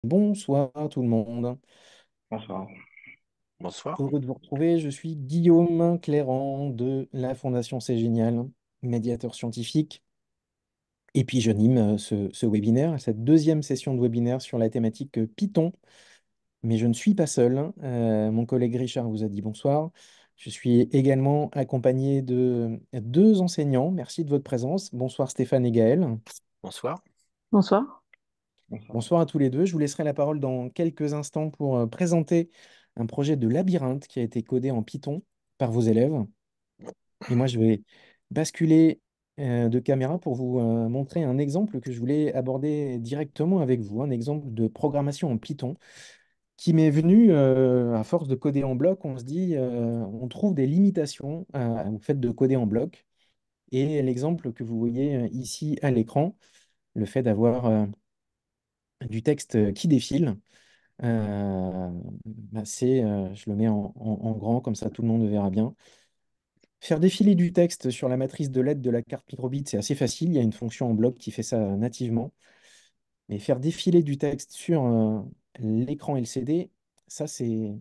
Bonsoir tout le monde. Bonsoir. Bonsoir. Heureux de vous retrouver. Je suis Guillaume Clérand de la Fondation C'est Génial, médiateur scientifique. Et puis j'anime ce webinaire, cette deuxième session de webinaire sur la thématique Python. Mais je ne suis pas seul, hein. Mon collègue Richard vous a dit bonsoir. Je suis également accompagné de deux enseignants. Merci de votre présence. Bonsoir Stéphane et Gaël. Bonsoir. Bonsoir. Bonsoir. Bonsoir à tous les deux. Je vous laisserai la parole dans quelques instants pour présenter un projet de labyrinthe qui a été codé en Python par vos élèves. Et moi, je vais basculer de caméra pour vous montrer un exemple que je voulais aborder directement avec vous, un exemple de programmation en Python qui m'est venu à force de coder en bloc. On se dit, on trouve des limitations au fait de coder en bloc. Et l'exemple que vous voyez ici à l'écran, le fait d'avoir du texte qui défile. Je le mets en grand, comme ça tout le monde le verra bien. Faire défiler du texte sur la matrice de LED de la carte microbit, c'est assez facile. Il y a une fonction en bloc qui fait ça nativement. Mais faire défiler du texte sur l'écran LCD, ça, c'est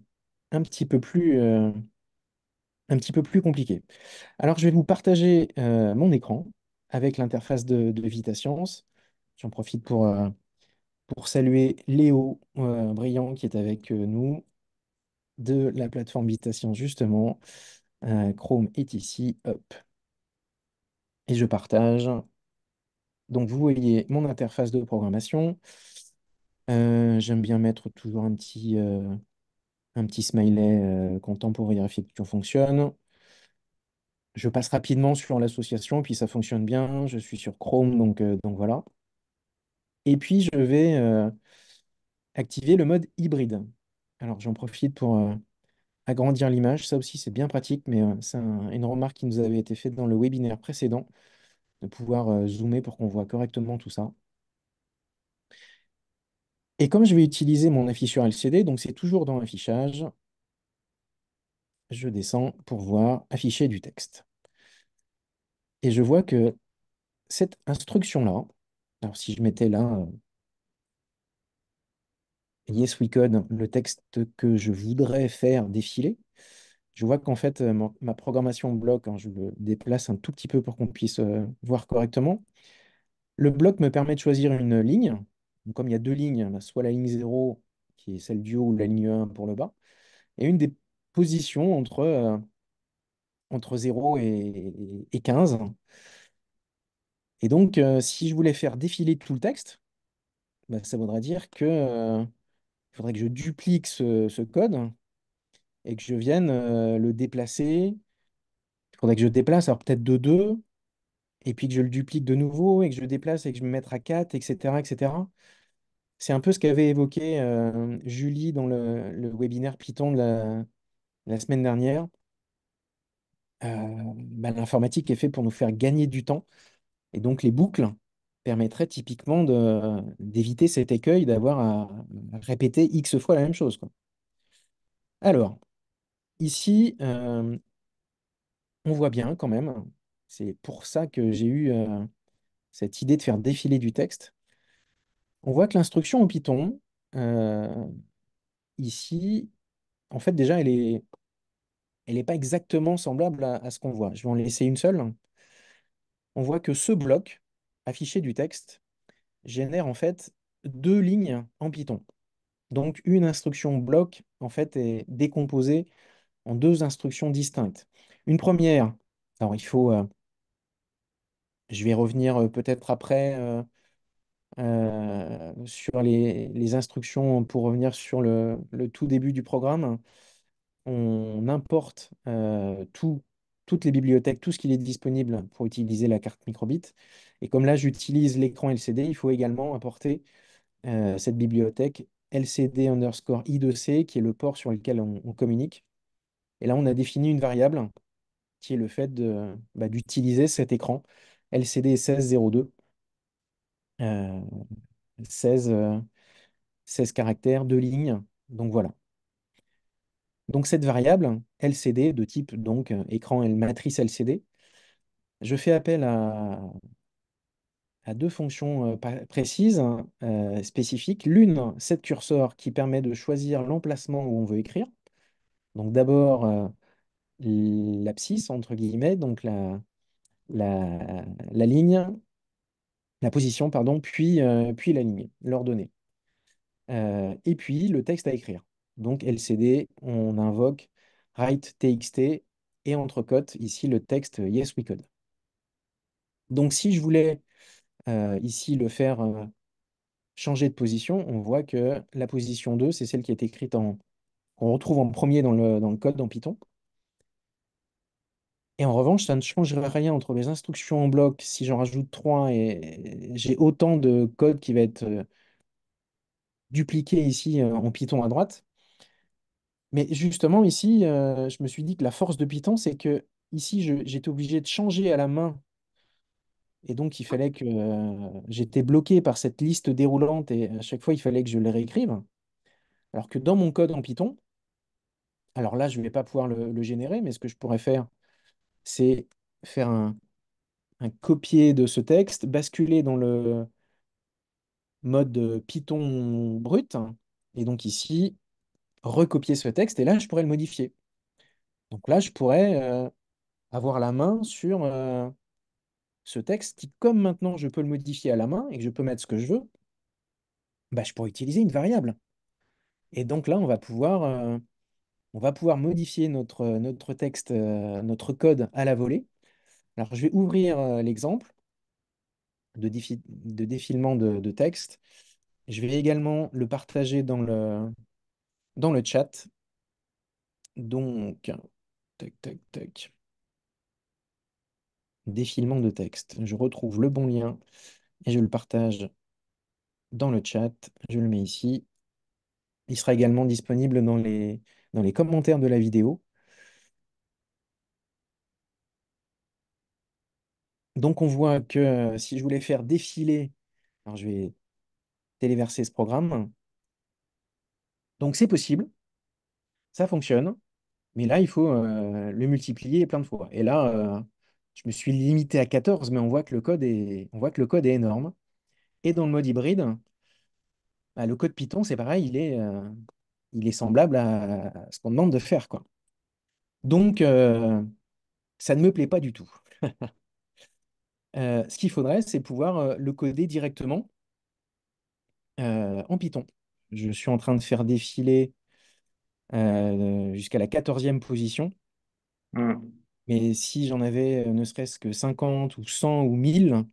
un petit peu un petit peu plus compliqué. Alors, je vais vous partager mon écran avec l'interface de VitaScience. J'en profite pour saluer Léo Briand qui est avec nous de la plateforme VitaScience, justement. Chrome est ici, hop, et je partage. Donc, vous voyez mon interface de programmation. J'aime bien mettre toujours un petit smiley content pour vérifier que tout fonctionne. Je passe rapidement sur l'association, puis ça fonctionne bien. Je suis sur Chrome, donc voilà. Et puis, je vais activer le mode hybride. Alors, j'en profite pour agrandir l'image. Ça aussi, c'est bien pratique, mais c'est une remarque qui nous avait été faite dans le webinaire précédent, de pouvoir zoomer pour qu'on voit correctement tout ça. Et comme je vais utiliser mon afficheur LCD, donc c'est toujours dans l'affichage, je descends pour voir afficher du texte. Et je vois que cette instruction-là, alors si je mettais là Yes we code, le texte que je voudrais faire défiler, je vois qu'en fait ma programmation bloc, hein, je le déplace un tout petit peu pour qu'on puisse voir correctement. Le bloc me permet de choisir une ligne. Donc, comme il y a deux lignes, bah, soit la ligne 0, qui est celle du haut, ou la ligne 1 pour le bas, et une des positions entre 0 et 15. Et donc, si je voulais faire défiler tout le texte, bah, ça voudrait dire que, il faudrait que je duplique ce code et que je vienne le déplacer. Il faudrait que je déplace, alors peut-être de 2, et puis que je le duplique de nouveau, et que je le déplace et que je me mette à 4, etc., etc. C'est un peu ce qu'avait évoqué Julie dans le webinaire Python de la semaine dernière. Bah, l'informatique est fait pour nous faire gagner du temps. Et donc, les boucles permettraient typiquement d'éviter cet écueil d'avoir à répéter X fois la même chose, quoi. Alors, ici, on voit bien quand même. C'est pour ça que j'ai eu cette idée de faire défiler du texte. On voit que l'instruction en Python, euh, ici, en fait, déjà, elle n'est pas exactement semblable à ce qu'on voit. Je vais en laisser une seule. On voit que ce bloc, affiché du texte, génère en fait deux lignes en Python. Donc une instruction bloc, en fait, est décomposée en deux instructions distinctes. Une première, alors je vais revenir peut-être après sur les instructions pour revenir sur le tout début du programme. On importe toutes les bibliothèques, tout ce qu'il est disponible pour utiliser la carte microbit. Et comme là, j'utilise l'écran LCD, il faut également importer cette bibliothèque LCD underscore I2C, qui est le port sur lequel on communique. Et là, on a défini une variable qui est le fait d'utiliser cet écran LCD 1602, euh, 16, 16 caractères, deux lignes. Donc voilà. Donc cette variable LCD de type donc écran matrice LCD, je fais appel a deux fonctions précises, hein, spécifiques. L'une, set cursor, qui permet de choisir l'emplacement où on veut écrire. Donc d'abord l'abscisse, entre guillemets, donc la ligne, la position, pardon, puis la ligne, l'ordonnée. Et puis le texte à écrire. Donc LCD, on invoque write txt et entrecote ici le texte yes we code. Donc si je voulais ici le faire changer de position, on voit que la position 2, c'est celle qui est écrite qu'on retrouve en premier dans le code dans Python. Et en revanche, ça ne changerait rien entre les instructions en bloc. Si j'en rajoute 3 et j'ai autant de code qui va être dupliqué ici en Python à droite. Mais justement, ici, je me suis dit que la force de Python, c'est que ici, j'étais obligé de changer à la main. Et donc, il fallait que j'étais bloqué par cette liste déroulante et à chaque fois, il fallait que je les réécrive. Alors que dans mon code en Python, alors là, je ne vais pas pouvoir le générer, mais ce que je pourrais faire, c'est faire un copier de ce texte, basculer dans le mode Python brut, et donc ici, recopier ce texte, et là, je pourrais le modifier. Donc là, je pourrais avoir la main sur ce texte qui, comme maintenant, je peux le modifier à la main et que je peux mettre ce que je veux, bah, je pourrais utiliser une variable. Et donc là, on va pouvoir modifier notre texte, notre code à la volée. Alors, je vais ouvrir l'exemple de défilement de texte. Je vais également le partager dans le chat. Donc, tac, tac, tac. Défilement de texte. Je retrouve le bon lien et je le partage dans le chat. Je le mets ici. Il sera également disponible dans les commentaires de la vidéo. Donc, on voit que si je voulais faire défiler, alors je vais téléverser ce programme. Donc, c'est possible, ça fonctionne, mais là, il faut le multiplier plein de fois. Et là, je me suis limité à 14, mais on voit que le code est énorme. Et dans le mode hybride, bah, le code Python, c'est pareil, il est semblable à ce qu'on demande de faire, quoi. Donc, ça ne me plaît pas du tout. Ce qu'il faudrait, c'est pouvoir le coder directement en Python. Je suis en train de faire défiler jusqu'à la 14e position. Hmm. Mais si j'en avais ne serait-ce que 50 ou 100 ou 1000,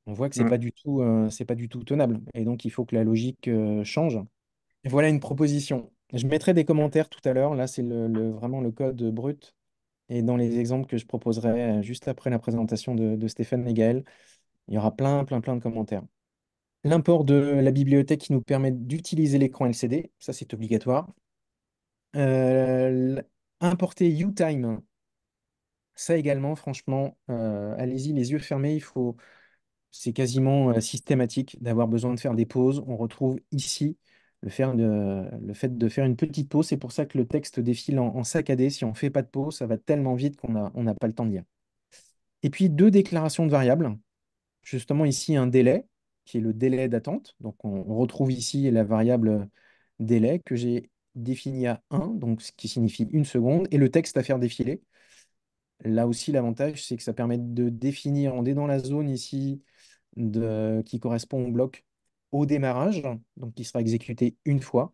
on voit que Hmm. c'est pas du tout tenable. Et donc, il faut que la logique change. Et voilà une proposition. Je mettrai des commentaires tout à l'heure. Là, c'est vraiment le code brut. Et dans les exemples que je proposerai juste après la présentation de Stéphane et Gaël, il y aura plein, plein, plein de commentaires. L'import de la bibliothèque qui nous permet d'utiliser l'écran LCD, ça c'est obligatoire. Importer UTime, ça également, franchement, allez-y les yeux fermés, c'est quasiment systématique d'avoir besoin de faire des pauses. On retrouve ici le fait de faire une petite pause. C'est pour ça que le texte défile en saccadé. Si on ne fait pas de pause, ça va tellement vite qu'on n'a pas le temps de lire. Et puis deux déclarations de variables. Justement ici un délai, qui est le délai d'attente. Donc on retrouve ici la variable délai que j'ai définie à 1, donc ce qui signifie une seconde, et le texte à faire défiler. Là aussi, l'avantage, c'est que ça permet de définir, on est dans la zone ici qui correspond au bloc au démarrage, donc qui sera exécuté une fois,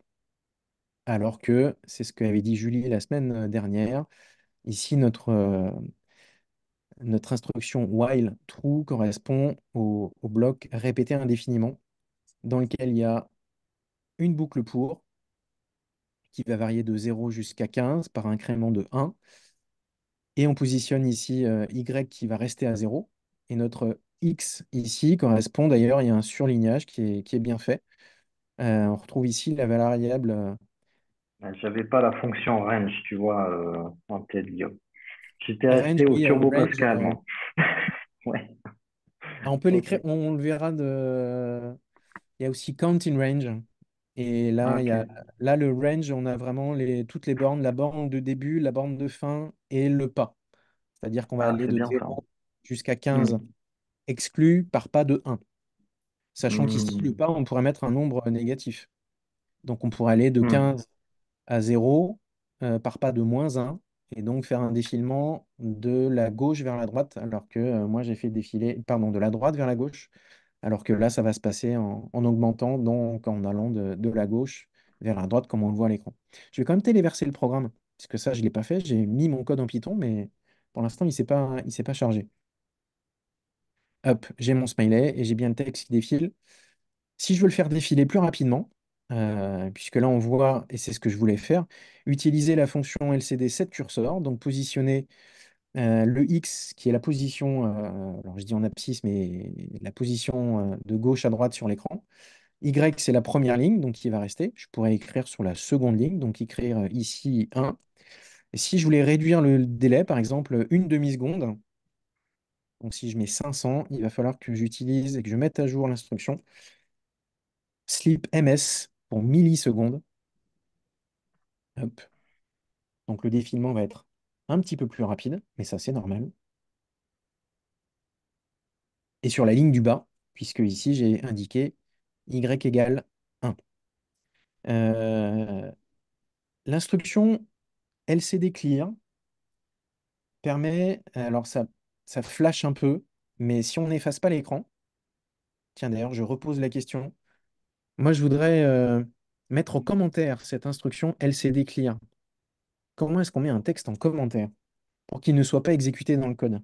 alors que c'est ce qu'avait dit Julie la semaine dernière. Ici, notre instruction while true correspond au bloc répété indéfiniment, dans lequel il y a une boucle pour, qui va varier de 0 jusqu'à 15 par incrément de 1. Et on positionne ici y qui va rester à 0. Et notre x ici correspond, d'ailleurs, il y a un surlignage qui est bien fait. On retrouve ici la variable J'avais pas la fonction range, tu vois, en tête, Guillaume. J'étais range. resté au Oui, Turbo range. Pascal, moi. Ouais, On peut ok. l'écrire, on le verra il y a aussi count in range. Et là, Ok. là, le range, on a vraiment toutes les bornes, la borne de début, la borne de fin et le pas. C'est-à-dire qu'on va Ah, aller c'est de bien ça. 0 jusqu'à 15 Hmm. exclu par pas de 1. Sachant qu'ici, le Hmm. pas, on pourrait mettre un nombre négatif. Donc on pourrait aller de Hmm. 15 à 0 par pas de -1 et donc faire un défilement de la gauche vers la droite, alors que moi j'ai fait défiler, pardon, de la droite vers la gauche, alors que là ça va se passer en augmentant, donc en allant de la gauche vers la droite comme on le voit à l'écran. Je vais quand même téléverser le programme, puisque ça je ne l'ai pas fait, j'ai mis mon code en Python, mais pour l'instant il s'est pas chargé. Hop, j'ai mon smiley et j'ai bien le texte qui défile. Si je veux le faire défiler plus rapidement, puisque là on voit, et c'est ce que je voulais faire, utiliser la fonction LCD setCursor, donc positionner le X qui est la position, alors je dis en abscisse, mais la position de gauche à droite sur l'écran. Y c'est la première ligne, donc qui va rester. Je pourrais écrire sur la seconde ligne, donc écrire ici 1. Et si je voulais réduire le délai, par exemple, une demi-seconde, donc si je mets 500, il va falloir que j'utilise et que je mette à jour l'instruction sleep ms pour millisecondes. Hop. Donc le défilement va être un petit peu plus rapide, mais ça c'est normal. Et sur la ligne du bas, puisque ici j'ai indiqué y égale 1. Euh, L'instruction LCD clear permet, alors ça flash un peu, mais si on n'efface pas l'écran, tiens d'ailleurs je repose la question, moi je voudrais mettre en commentaire cette instruction LCD clear. Comment est-ce qu'on met un texte en commentaire pour qu'il ne soit pas exécuté dans le code?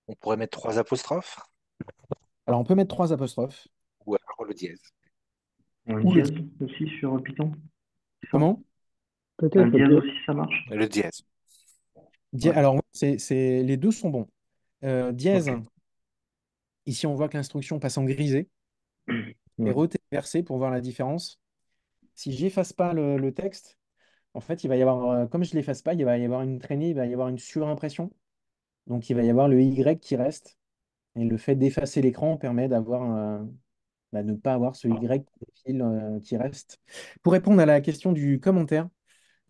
On pourrait mettre trois apostrophes Alors on peut mettre trois apostrophes ou alors le dièse. Un ou le dièse aussi sur Python, c'est ça? comment? Un Peut-être, dièse peut-être. aussi, ça marche? Le dièse. Ouais. Alors, les deux sont bons. Dièse, Ok. ici on voit que l'instruction passe en grisé. Et Ouais. reverser pour voir la différence. Si j'efface pas le texte, en fait, il va y avoir, comme je ne l'efface pas, il va y avoir une traînée, il va y avoir une surimpression. Donc, il va y avoir le Y qui reste. Et le fait d'effacer l'écran permet d'avoir ne pas avoir ce Y qui reste. Pour répondre à la question du commentaire,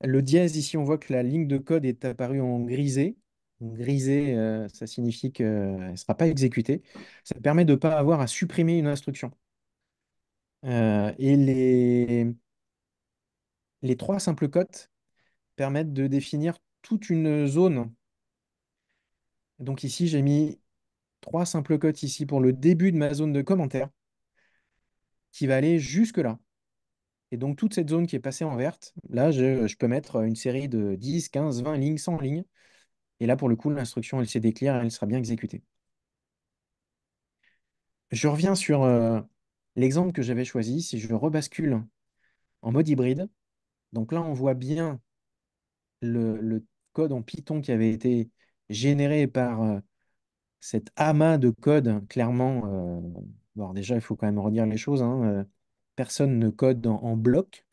le dièse, ici, on voit que la ligne de code est apparue en grisé. Donc, grisé, ça signifie qu'elle ne sera pas exécutée. Ça permet de ne pas avoir à supprimer une instruction. Et les trois simples cotes permettent de définir toute une zone. Donc ici, j'ai mis trois simples cotes ici pour le début de ma zone de commentaire qui va aller jusque-là. Et donc toute cette zone qui est passée en verte, là, je peux mettre une série de 10, 15, 20 lignes, 100 lignes. Et là, pour le coup, l'instruction LCD clear, elle sera bien exécutée. Je reviens sur l'exemple que j'avais choisi. Si je rebascule en mode hybride, donc là, on voit bien le code en Python qui avait été généré par cet amas de code, clairement, bon, alors déjà, il faut quand même redire les choses, hein, personne ne code en bloc.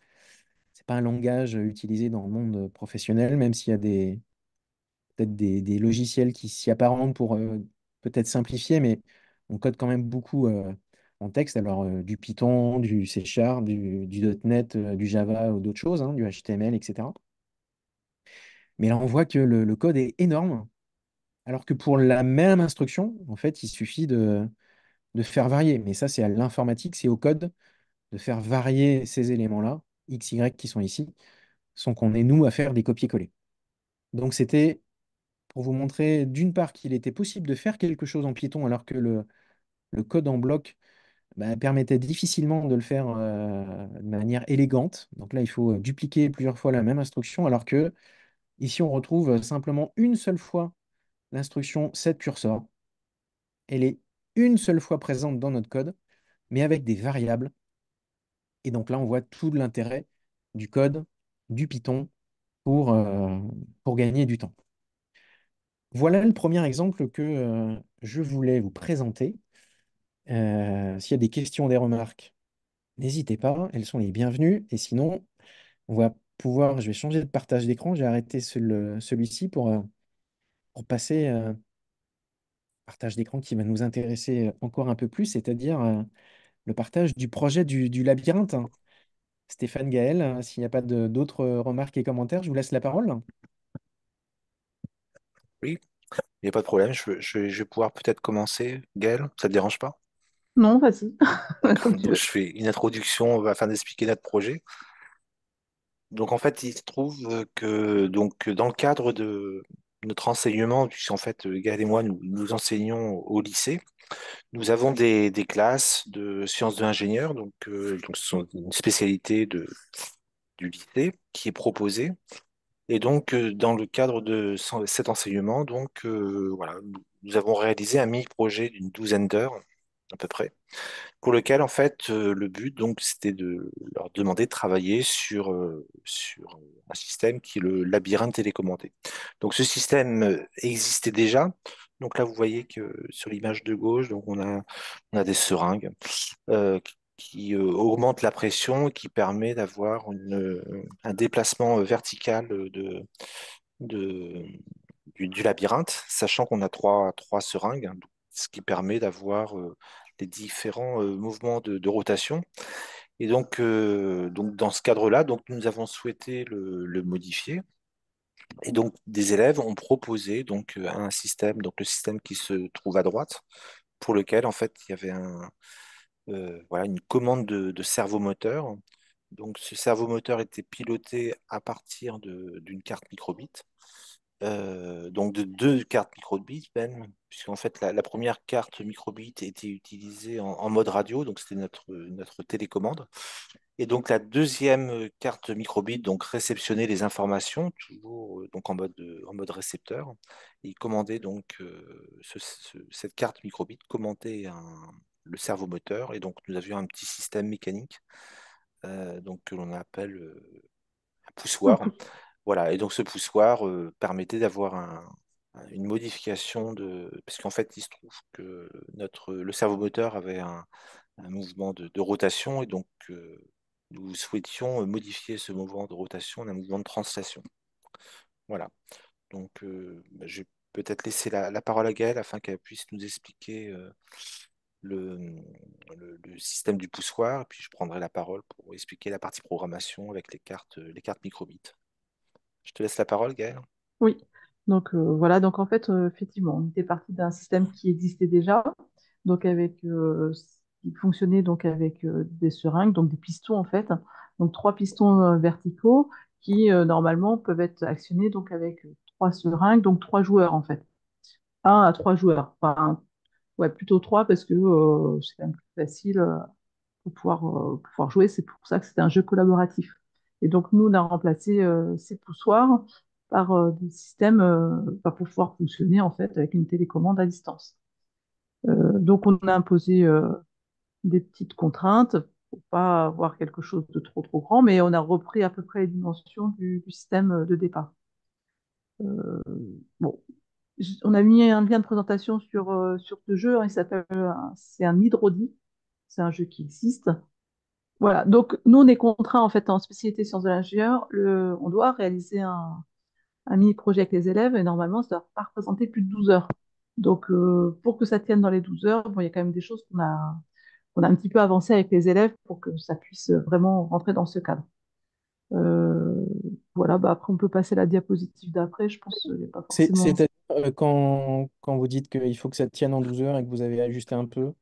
C'est pas un langage utilisé dans le monde professionnel, même s'il y a peut-être des logiciels qui s'y apparentent pour peut-être simplifier, mais on code quand même beaucoup en texte. Alors, du Python, du C Sharp, du .NET, du Java ou d'autres choses, hein, du HTML, etc. Mais là, on voit que le code est énorme, alors que pour la même instruction, en fait, il suffit de faire varier. Mais ça, c'est à l'informatique, c'est au code de faire varier ces éléments-là, X, Y qui sont ici, sans qu'on ait nous à faire des copier-coller. Donc c'était pour vous montrer d'une part qu'il était possible de faire quelque chose en Python alors que le code en bloc permettait difficilement de le faire de manière élégante. Donc là, il faut dupliquer plusieurs fois la même instruction alors que ici, on retrouve simplement une seule fois l'instruction setCursor. Elle est une seule fois présente dans notre code, mais avec des variables. Et donc là, on voit tout l'intérêt du code, du Python pour gagner du temps. Voilà le premier exemple que je voulais vous présenter. S'il y a des questions, des remarques, n'hésitez pas, elles sont les bienvenues. Et sinon, on va pouvoir, je vais changer de partage d'écran, j'ai arrêté celui-ci pour passer partage d'écran qui va nous intéresser encore un peu plus, c'est-à-dire le partage du projet du labyrinthe. Stéphane Gaël, s'il n'y a pas d'autres remarques et commentaires, je vous laisse la parole. Oui. Il n'y a pas de problème, je vais pouvoir peut-être commencer, Gaël, ça te dérange pas? Non, vas-y, D'accord. comme tu Donc, veux. je fais une introduction afin d'expliquer notre projet. Donc, en fait, il se trouve que donc, dans le cadre de notre enseignement, puisqu'en fait, Gaël et moi, nous enseignons au lycée, nous avons des classes de sciences de l'ingénieur, donc ce sont une spécialité du lycée qui est proposée. Et donc, dans le cadre de cet enseignement, donc, voilà, nous avons réalisé un mini-projet d'une douzaine d'heures à peu près pour lequel, en fait, le but, donc, c'était de leur demander de travailler sur un système qui est le labyrinthe télécommandé. Donc, ce système existait déjà. Donc là, vous voyez que sur l'image de gauche, donc on a des seringues qui augmentent la pression et qui permet d'avoir un déplacement vertical de, du labyrinthe, sachant qu'on a trois seringues, hein, ce qui permet d'avoir les différents mouvements de rotation. Et donc dans ce cadre-là, donc nous avons souhaité le modifier. Et donc des élèves ont proposé donc un système, donc le système qui se trouve à droite, pour lequel en fait il y avait voilà, une commande de servomoteur. Donc ce servomoteur était piloté à partir d'une carte microbit. Donc de deux cartes microbit même, puisqu'en fait la première carte microbit était utilisée en mode radio, donc c'était notre télécommande. Et donc la deuxième carte microbit donc réceptionnait les informations, toujours donc en mode récepteur. Et il commandait donc cette carte microbit commandait le servomoteur, et donc nous avions un petit système mécanique donc que l'on appelle un Un poussoir. pouce. Voilà, et donc ce poussoir permettait d'avoir une modification parce qu'en fait, il se trouve que le servomoteur avait un mouvement de rotation, et donc nous souhaitions modifier ce mouvement de rotation en un mouvement de translation. Voilà, donc bah, je vais peut-être laisser la parole à Gaëlle afin qu'elle puisse nous expliquer le, le système du poussoir, et puis je prendrai la parole pour expliquer la partie programmation avec les cartes microbit. Je te laisse la parole, Gaëlle. Oui. Donc voilà, donc en fait, effectivement, on était parti d'un système qui existait déjà, donc avec qui fonctionnait donc avec des seringues, donc des pistons en fait, donc trois pistons verticaux qui normalement peuvent être actionnés donc avec trois seringues, donc trois joueurs en fait, un à trois joueurs, enfin ouais plutôt trois parce que c'est quand même plus facile pour pouvoir jouer. C'est pour ça que c'était un jeu collaboratif. Et donc, nous, on a remplacé ces poussoirs par des systèmes pour pouvoir fonctionner en fait avec une télécommande à distance. Donc, on a imposé des petites contraintes pour pas avoir quelque chose de trop grand, mais on a repris à peu près les dimensions du système de départ. Euh, bon, on a mis un lien de présentation sur ce jeu, hein. Il s'appelle, c'est un Hydrodi, c'est un jeu qui existe. Voilà, donc nous on est contraint en fait en spécialité sciences de l'ingénieur, on doit réaliser un mini-projet avec les élèves et normalement ça doit pas représenter plus de 12 heures. Donc pour que ça tienne dans les 12 heures, bon, il y a quand même des choses qu'on a un petit peu avancé avec les élèves pour que ça puisse vraiment rentrer dans ce cadre. Euh, voilà, bah après on peut passer à la diapositive d'après, je pense qu'il n'y a pas forcément... C'est-à-dire quand vous dites qu'il faut que ça tienne en 12 heures et que vous avez ajusté un peu.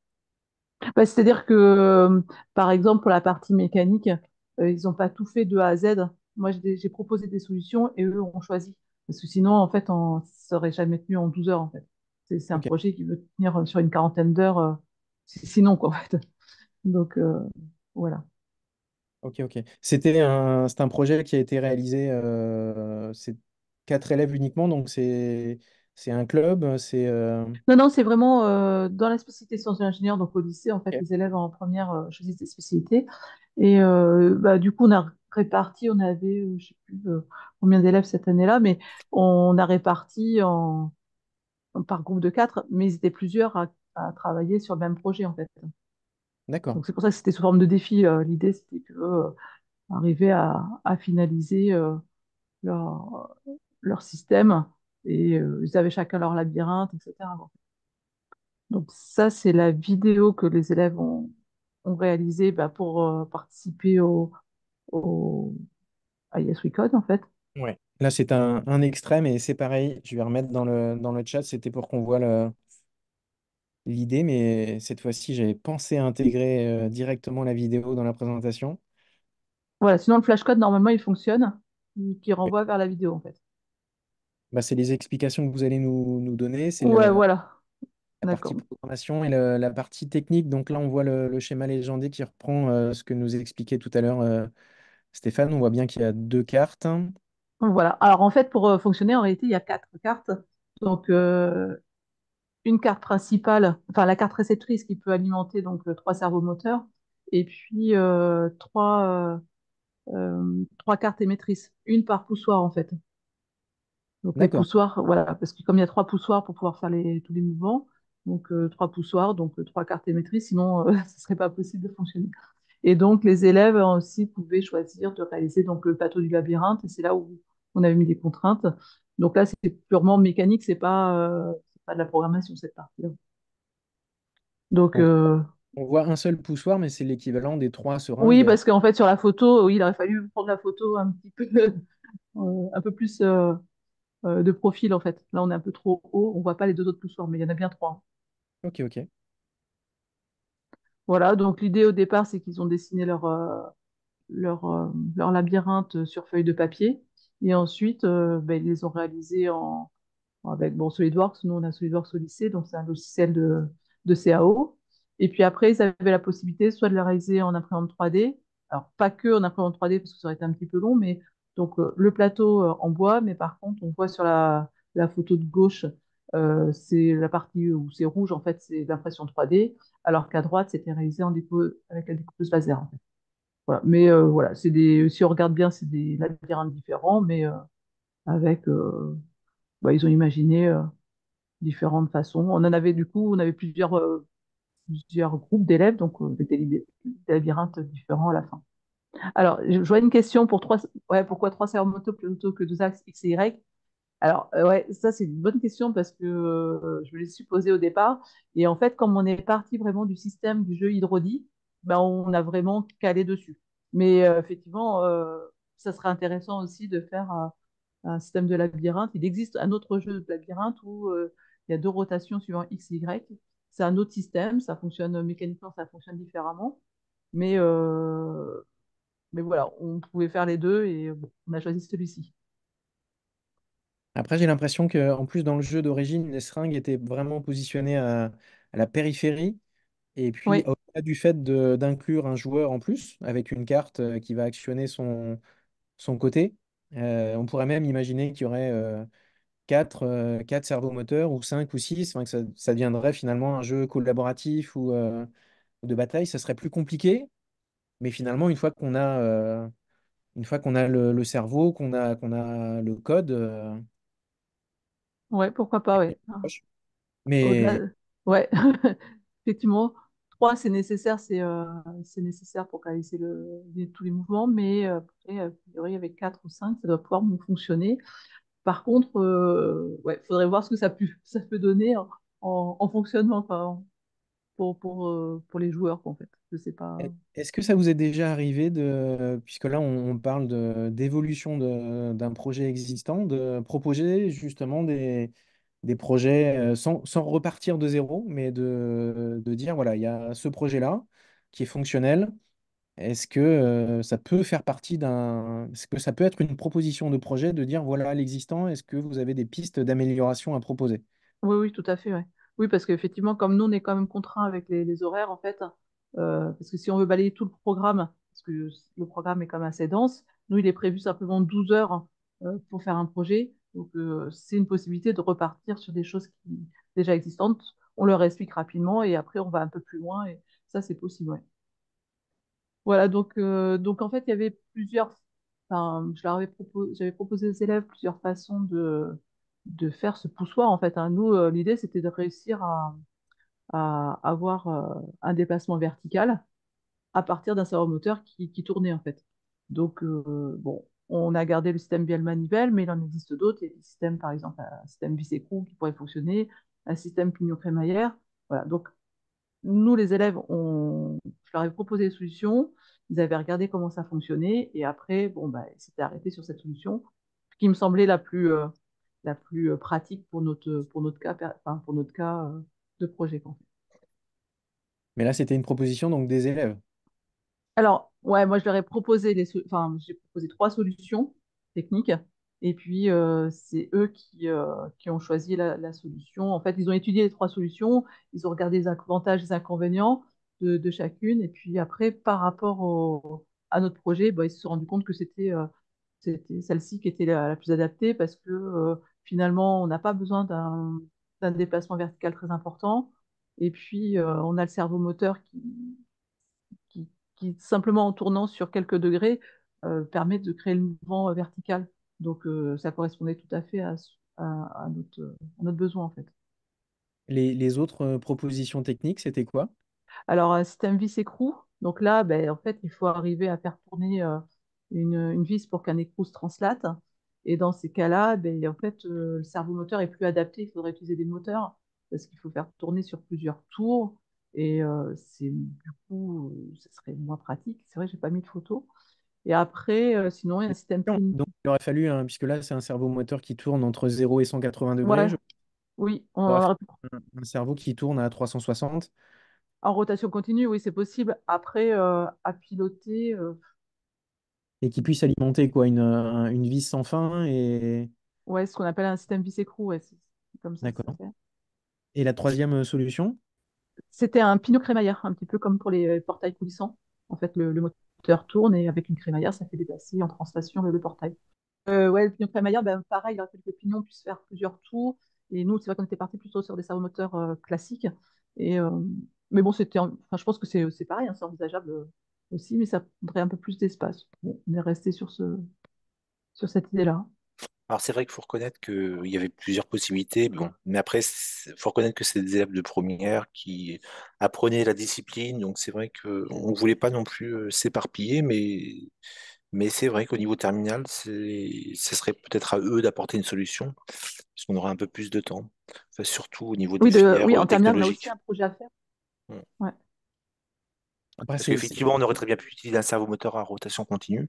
Bah, c'est-à-dire que, par exemple, pour la partie mécanique, ils n'ont pas tout fait de A à Z. Moi, j'ai proposé des solutions et eux ont choisi. Parce que sinon, en fait, on ne serait jamais tenu en 12 heures, en fait. C'est un Ok, projet qui veut tenir sur une quarantaine d'heures, sinon, quoi, en fait. Donc, voilà. ok. C'est un projet qui a été réalisé, c'est 4 élèves uniquement, donc c'est un club, Non, non, c'est vraiment dans la spécialité sciences de l'ingénieur, donc au lycée, en fait, Ok. les élèves en première choisissent des spécialités. Et bah, du coup, on a réparti, on avait, je sais plus combien d'élèves cette année-là, mais on a réparti par groupe de quatre, mais ils étaient plusieurs à travailler sur le même projet, en fait. D'accord. Donc c'est pour ça que c'était sous forme de défi. L'idée, c'était que arriver à finaliser leur système et ils avaient chacun leur labyrinthe, etc. Donc ça, c'est la vidéo que les élèves ont réalisée bah, pour participer au à Yes We Code, en fait. Ouais. Là, c'est un extrême et c'est pareil. Je vais remettre dans le chat. C'était pour qu'on voit l'idée, mais cette fois-ci, j'avais pensé à intégrer directement la vidéo dans la présentation. Voilà, sinon le flashcode, normalement, il fonctionne, qui renvoie vers la vidéo, en fait. Bah, c'est les explications que vous allez nous donner. C'est Ouais, voilà, la partie d'accord. programmation et la partie technique. Donc là, on voit le schéma légendé qui reprend ce que nous expliquait tout à l'heure Stéphane. On voit bien qu'il y a deux cartes. Voilà. Alors, en fait, pour fonctionner, en réalité, il y a quatre cartes. Donc, une carte principale, enfin, la carte réceptrice qui peut alimenter donc trois servomoteurs, et puis trois cartes émettrices, une par poussoir, en fait. Donc les D'accord. poussoirs, voilà, parce que comme il y a trois poussoirs pour pouvoir faire tous les mouvements, donc trois poussoirs, donc trois cartes émettrices, sinon ce ne serait pas possible de fonctionner. Et donc les élèves aussi pouvaient choisir de réaliser donc le plateau du labyrinthe, et c'est là où on avait mis des contraintes. Donc là, c'est purement mécanique, c'est pas de la programmation cette partie-là. Donc On, on voit un seul poussoir, mais c'est l'équivalent des trois oui, seringues. parce qu'en fait sur la photo, oui, il aurait fallu prendre la photo un petit peu, un peu plus de profil en fait. Là, on est un peu trop haut, on voit pas les deux autres poussoirs, mais il y en a bien trois. Ok, ok. Voilà, donc l'idée au départ, c'est qu'ils ont dessiné leur labyrinthe sur feuille de papier. Et ensuite, ben, ils les ont réalisés avec bon, SolidWorks. Nous, on a SolidWorks au lycée, donc c'est un logiciel de CAO. Et puis après, ils avaient la possibilité soit de le réaliser en imprimante 3D. Alors, pas que en imprimante 3D, parce que ça aurait été un petit peu long, mais donc le plateau en bois, mais par contre, on voit sur la photo de gauche, c'est la partie où c'est rouge, en fait, c'est l'impression 3D, alors qu'à droite, c'était réalisé avec la découpeuse laser. En fait. Voilà. Mais voilà, si on regarde bien, c'est des labyrinthes différents, mais avec, bah, ils ont imaginé différentes façons. On avait plusieurs groupes d'élèves, donc des labyrinthes différents à la fin. Alors, je vois une question ouais, pourquoi trois serre-motos plutôt que deux axes X et Y? Alors, ouais, ça c'est une bonne question parce que je me l'ai supposé au départ. Et en fait, comme on est parti vraiment du système du jeu Hydrodi, ben, on a vraiment calé dessus. Mais effectivement, ça serait intéressant aussi de faire un système de labyrinthe. Il existe un autre jeu de labyrinthe où il y a deux rotations suivant X et Y. C'est un autre système, ça fonctionne mécaniquement, ça fonctionne différemment. Mais, euh, mais voilà, on pouvait faire les deux et bon, on a choisi celui-ci. Après, j'ai l'impression que, en plus, dans le jeu d'origine, les seringues étaient vraiment positionnées à la périphérie. Et puis, Oui, au-delà du fait d'inclure un joueur en plus, avec une carte qui va actionner son côté, on pourrait même imaginer qu'il y aurait quatre servomoteurs ou cinq ou six, enfin, que ça deviendrait finalement un jeu collaboratif ou de bataille. Ça serait plus compliqué, mais finalement, une fois qu'on a le cerveau, qu'on a le code, ouais, pourquoi pas, ouais. mais Au-delà, ouais, effectivement, 3 c'est nécessaire, c'est nécessaire pour réaliser tous les mouvements, mais après, a priori, avec 4 ou 5 ça doit pouvoir fonctionner. Par contre, ouais, faudrait voir ce que ça peut donner en fonctionnement, quoi, pour les joueurs, quoi, en fait. Je sais pas. est-ce que ça vous est déjà arrivé puisque là on parle d'évolution d'un projet existant, de proposer justement des projets sans repartir de zéro, mais de dire, voilà, il y a ce projet-là qui est fonctionnel. Est-ce que ça peut faire partie est-ce que ça peut être une proposition de projet de dire, voilà l'existant, est-ce que vous avez des pistes d'amélioration à proposer? Oui, oui, tout à fait, ouais. Oui, parce qu'effectivement, comme nous, on est quand même contraint avec les horaires, en fait, parce que si on veut balayer tout le programme, parce que le programme est quand même assez dense, nous, il est prévu simplement 12 heures pour faire un projet. Donc, c'est une possibilité de repartir sur des choses qui déjà existantes. On leur explique rapidement et après, on va un peu plus loin et ça, c'est possible, ouais. Voilà, donc en fait, il y avait enfin, j'avais proposé aux élèves plusieurs façons de faire ce poussoir, en fait. Hein. Nous, l'idée, c'était de réussir à avoir un déplacement vertical à partir d'un servomoteur qui tournait, en fait. Donc, bon, on a gardé le système bielle-manivelle, mais il en existe d'autres. Il y a des systèmes, par exemple, un système vis-écrou qui pourrait fonctionner, un système pignon-crémaillère. Voilà, donc nous, les élèves, je leur ai proposé des solutions, ils avaient regardé comment ça fonctionnait, et après, bon, bah, ils s'étaient arrêtés sur cette solution. qui me semblait la plus pratique pour notre cas, enfin, pour notre cas de projet, quoi. Mais là, c'était une proposition donc des élèves. Alors, ouais, moi, je leur ai proposé enfin, j'ai proposé trois solutions techniques. Et puis, c'est eux qui ont choisi la solution. En fait, ils ont étudié les trois solutions. Ils ont regardé les avantages et les inconvénients de chacune. Et puis après, par rapport à notre projet, bah, ils se sont rendus compte que c'était celle-ci qui était la plus adaptée parce que finalement, on n'a pas besoin d'un déplacement vertical très important. Et puis, on a le cerveau moteur qui, simplement en tournant sur quelques degrés, permet de créer le mouvement vertical. Donc, ça correspondait tout à fait à notre besoin, en fait. Les autres propositions techniques, c'était quoi? Alors, un système vis-écrou, donc là, ben, en fait, il faut arriver à faire tourner une vis pour qu'un écrou se translate. Et dans ces cas-là, ben, en fait, le cerveau moteur est plus adapté. Il faudrait utiliser des moteurs parce qu'il faut faire tourner sur plusieurs tours. Et du coup, ce serait moins pratique. C'est vrai, j'ai pas mis de photo. Et après, sinon, il y a un système Donc, il aurait fallu, puisque là, c'est un cerveau moteur qui tourne entre 0 et 180 degrés, Ouais, oui, il aurait fallu un cerveau qui tourne à 360 en rotation continue, oui, c'est possible. Après, à piloter, et qui puisse alimenter quoi, une vis sans fin. Et... ouais, ce qu'on appelle un système vis-écrou, ouais, c'est comme ça que ça D'accord. se fait. Et la troisième solution? C'était un pinot crémaillère, un petit peu comme pour les portails coulissants. En fait, le moteur tourne et avec une crémaillère, ça fait déplacer en translation le portail. Ouais, le pignon crémaillère, ben, pareil, il aurait fallu que le pignon puisse faire plusieurs tours. Et nous, c'est vrai qu'on était parti plutôt sur des servomoteurs classiques. Et, mais bon, enfin, je pense que c'est pareil, hein, c'est envisageable aussi, mais ça prendrait un peu plus d'espace. Bon, on est resté sur cette idée-là. Alors c'est vrai qu'il faut reconnaître qu'il y avait plusieurs possibilités, bon, mais après il faut reconnaître que c'est des élèves de première qui apprenaient la discipline, donc c'est vrai qu'on ne voulait pas non plus s'éparpiller, mais c'est vrai qu'au niveau terminal, ce serait peut-être à eux d'apporter une solution, parce qu'on aurait un peu plus de temps, enfin, surtout au niveau des Oui, filières oui, en terminale, on a aussi technologiques. un projet à faire. Mm. Ouais. Après, Parce qu'effectivement, on aurait très bien pu utiliser un servomoteur à rotation continue.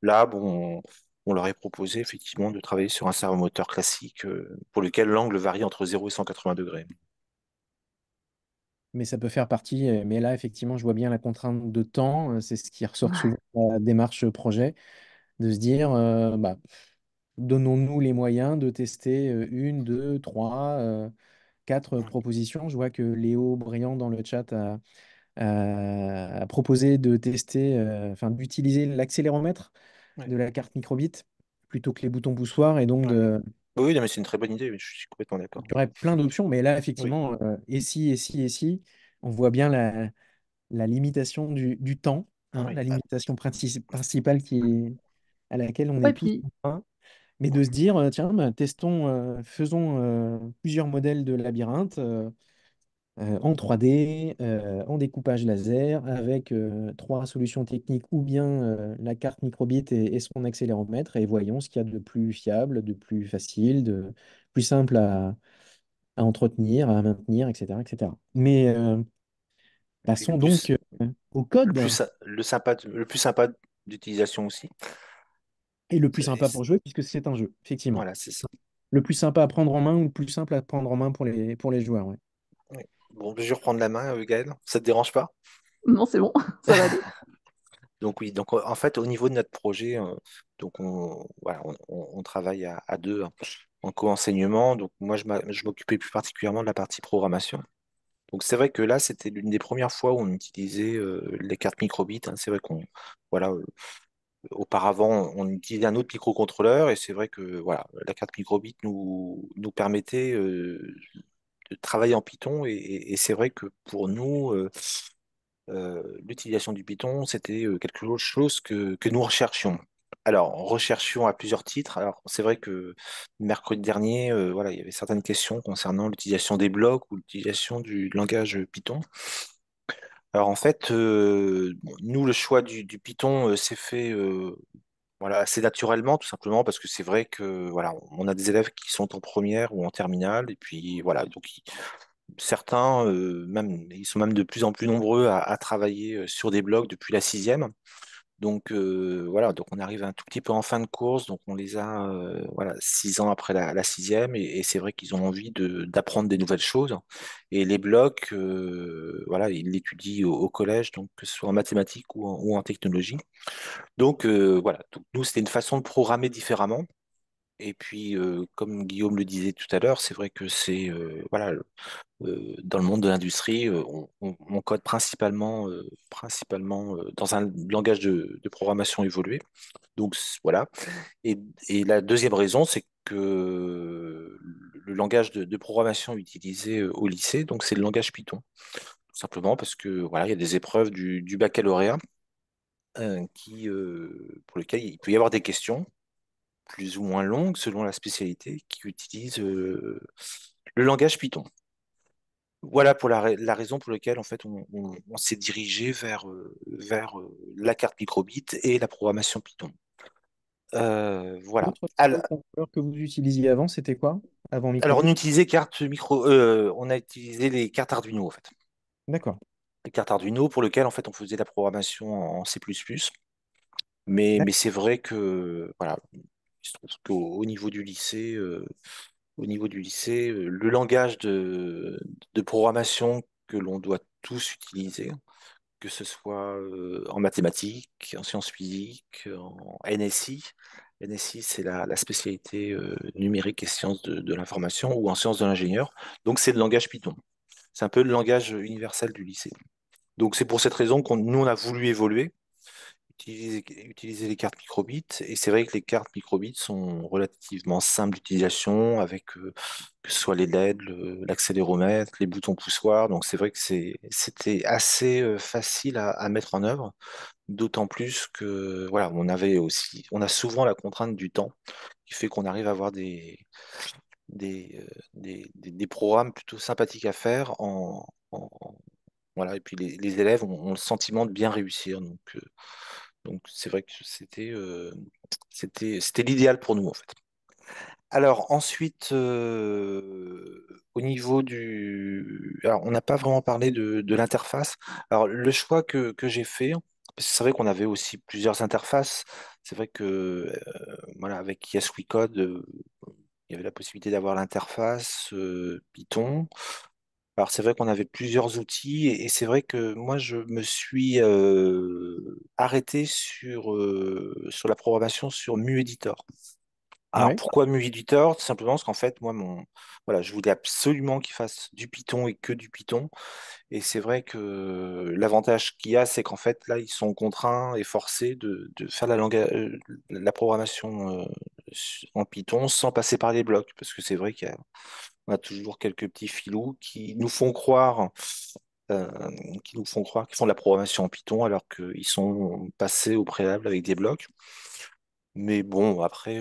Là, bon, on leur a proposé effectivement de travailler sur un servomoteur classique pour lequel l'angle varie entre 0 et 180 degrés. mais ça peut faire partie. Mais là, effectivement, je vois bien la contrainte de temps. C'est ce qui ressort souvent de la démarche projet, de se dire, bah, donnons-nous les moyens de tester une, deux, trois, quatre propositions. Je vois que Léo Briand dans le chat a proposé de tester, enfin d'utiliser l'accéléromètre Ouais. de la carte microbit plutôt que les boutons poussoirs et donc Ouais. Oui, non, mais c'est une très bonne idée, je suis complètement il d'accord. y aurait plein d'options, mais là Oui, effectivement, et si, et si, et si, on voit bien la limitation du temps, hein, oui. la limitation principale à laquelle on est Ouais, tous puis, contraints, mais de se dire, tiens, bah, testons, faisons plusieurs modèles de labyrinthe. En 3D, en découpage laser, avec trois solutions techniques ou bien la carte microbit et son accéléromètre, et voyons ce qu'il y a de plus fiable, de plus facile, de plus simple à entretenir, à maintenir, etc., etc. Mais Et puis passons donc au code, le plus sympa d'utilisation aussi. et le plus Et sympa pour jouer, puisque c'est un jeu, effectivement. voilà, c'est ça. Le plus sympa à prendre en main ou le plus simple à prendre en main pour les joueurs. Ouais. Oui. Bon, je vais reprendre la main, Gaël. Ça te dérange pas? non, c'est bon, ça va aller. Donc oui, donc en fait, au niveau de notre projet, donc voilà, on travaille à deux hein, en co-enseignement. Donc moi, je m'occupais plus particulièrement de la partie programmation. Donc c'est vrai que là, c'était l'une des premières fois où on utilisait les cartes microbit. Hein. C'est vrai qu'on, voilà, auparavant, on utilisait un autre microcontrôleur et c'est vrai que voilà, la carte microbit nous permettait de travailler en Python et c'est vrai que pour nous, l'utilisation du Python, c'était quelque chose que nous recherchions. Alors, recherchions à plusieurs titres. Alors, c'est vrai que mercredi dernier, voilà, il y avait certaines questions concernant l'utilisation des blocs ou l'utilisation du langage Python. Alors, en fait, bon, nous, le choix du Python s'est fait voilà, assez naturellement, tout simplement parce que c'est vrai que voilà, on a des élèves qui sont en première ou en terminale, et puis voilà, donc certains, même, ils sont même de plus en plus nombreux à travailler sur des blogs depuis la sixième. Donc voilà, donc on arrive un tout petit peu en fin de course, donc on les a voilà 6 ans après la sixième, et c'est vrai qu'ils ont envie d'apprendre des nouvelles choses. Et les blocs, voilà, ils l'étudient au collège, donc que ce soit en mathématiques ou en technologie. Donc voilà, donc, nous c'était une façon de programmer différemment. Et puis, comme Guillaume le disait tout à l'heure, c'est vrai que c'est voilà, dans le monde de l'industrie, on code principalement dans un langage de programmation évolué. Donc voilà. Et, et la deuxième raison, c'est que le langage de programmation utilisé au lycée, donc c'est le langage Python. Tout simplement parce que voilà, il y a des épreuves du baccalauréat pour lesquelles il peut y avoir des questions plus ou moins longues selon la spécialité qui utilise le langage Python. Voilà pour la raison pour laquelle en fait on s'est dirigé vers la carte microbit et la programmation Python. Voilà. L'autre microcontrôleur que vous utilisiez avant, c'était quoi? Avant Alors on Microbit? utilisait on a utilisé les cartes Arduino en fait. D'accord. Les cartes Arduino pour lesquelles en fait on faisait la programmation en C++. Mais c'est vrai que voilà, il se trouve qu'au niveau du lycée, le langage de programmation que l'on doit tous utiliser, que ce soit en mathématiques, en sciences physiques, en NSI. NSI, c'est la spécialité numérique et sciences de l'information, ou en sciences de l'ingénieur. Donc, c'est le langage Python. C'est un peu le langage universel du lycée. Donc, c'est pour cette raison nous, on a voulu évoluer, utiliser les cartes microbits. Et c'est vrai que les cartes microbits sont relativement simples d'utilisation, avec que ce soit les LED, l'accéléromètre, les boutons poussoirs. Donc, c'est vrai que c'était assez facile à mettre en œuvre. D'autant plus que voilà, on a souvent la contrainte du temps qui fait qu'on arrive à avoir des programmes plutôt sympathiques à faire voilà, et puis les élèves ont le sentiment de bien réussir. Donc c'est vrai que c'était l'idéal pour nous en fait. Alors ensuite, au niveau alors on n'a pas vraiment parlé de l'interface. Alors le choix que j'ai fait, parce que c'est vrai qu'on avait aussi plusieurs interfaces. C'est vrai que voilà, avec Yes We Code, il y avait la possibilité d'avoir l'interface Python. Alors c'est vrai qu'on avait plusieurs outils, et c'est vrai que moi je me suis arrêté sur la programmation sur MuEditor. Alors Ouais. pourquoi MuEditor? Tout simplement parce qu'en fait, moi, voilà, je voulais absolument qu'il fasse du Python et que du Python. Et c'est vrai que l'avantage qu'il y a, c'est qu'en fait, là, ils sont contraints et forcés de faire la programmation en Python sans passer par les blocs. Parce que c'est vrai qu'on a toujours quelques petits filous euh, qui nous font croire qu'ils font de la programmation en Python alors qu'ils sont passés au préalable avec des blocs. Mais bon, après,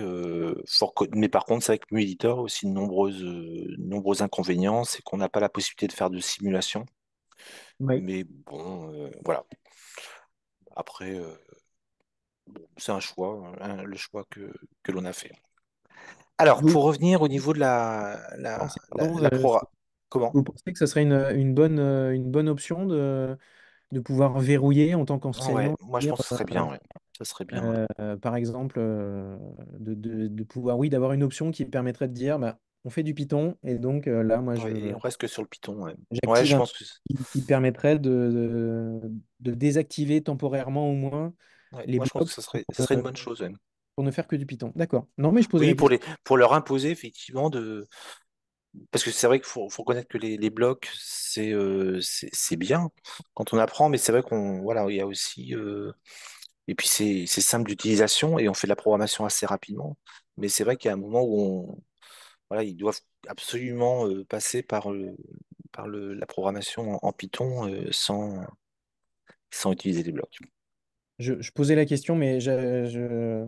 mais par contre, c'est vrai que MuEditor a aussi de nombreux inconvénients, c'est qu'on n'a pas la possibilité de faire de simulation. Ouais. Mais bon, voilà. Après, bon, c'est un choix, hein, le choix que l'on a fait. Alors, Vous pour revenir au niveau de pensez, pardon, la comment? vous pensez que ce serait une bonne option de pouvoir verrouiller en tant Ouais, qu'enseignant, moi je dire, pense que ce serait bien, ouais. Ça serait bien, ouais. par exemple, de pouvoir, oui, d'avoir une option qui permettrait de dire, bah, on fait du Python, et donc là, moi, Ouais, et on reste que sur le Python, ouais. Ouais, j'active je un pense truc que qui permettrait de désactiver temporairement au moins ouais, les moi je pense que blocs ça serait une bonne chose, ouais. pour ne faire que du Python. D'accord. Non, mais je posais Oui, la question. pour leur imposer effectivement parce que c'est vrai qu'il faut reconnaître que les blocs, c'est bien quand on apprend, mais c'est vrai qu'on voilà, il y a aussi et puis c'est simple d'utilisation et on fait de la programmation assez rapidement. Mais c'est vrai qu'il y a un moment où voilà, ils doivent absolument passer par la programmation en Python sans utiliser les blocs. Je posais la question, mais j'avais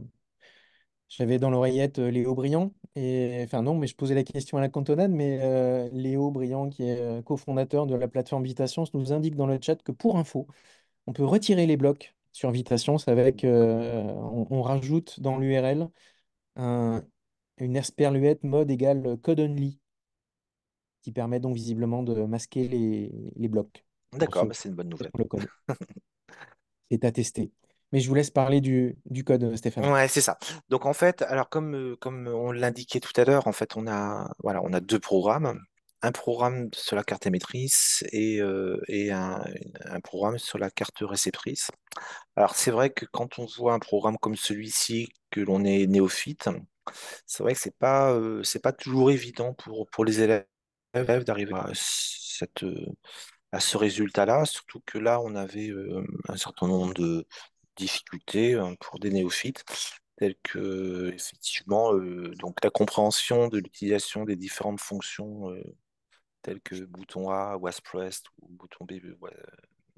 dans l'oreillette Léo Briand. Et, enfin, non, mais je posais la question à la cantonade, mais Léo Briand, qui est cofondateur de la plateforme Vitations, nous indique dans le chat que pour info, on peut retirer les blocs sur Vitations avec, on rajoute dans l'URL une esperluette mode égale code only, qui permet donc visiblement de masquer les blocs pour D'accord, ceux bah c'est une bonne qui nouvelle. ont le code. C'est à tester. Mais je vous laisse parler du code, Stéphane. Ouais, c'est ça. Donc en fait, alors comme on l'indiquait tout à l'heure, en fait, on a deux programmes. Un programme sur la carte émettrice et un programme sur la carte réceptrice. Alors c'est vrai que quand on voit un programme comme celui-ci, que l'on est néophyte, c'est vrai que c'est pas toujours évident pour les élèves d'arriver à ce résultat-là, surtout que là, on avait un certain nombre de difficultés pour des néophytes, telles que effectivement donc la compréhension de l'utilisation des différentes fonctions telles que bouton A, waspressed ou bouton B,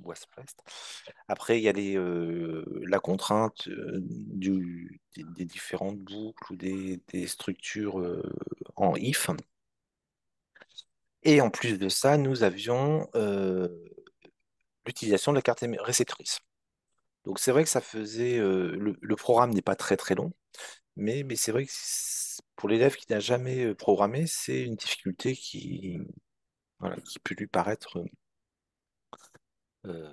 waspressed. Après, il y a la contrainte des différentes boucles ou des structures en if. Et en plus de ça, nous avions l'utilisation de la carte réceptrice. Donc c'est vrai que ça faisait le programme n'est pas très très long, mais c'est vrai que pour l'élève qui n'a jamais programmé, c'est une difficulté voilà, qui peut lui paraître euh,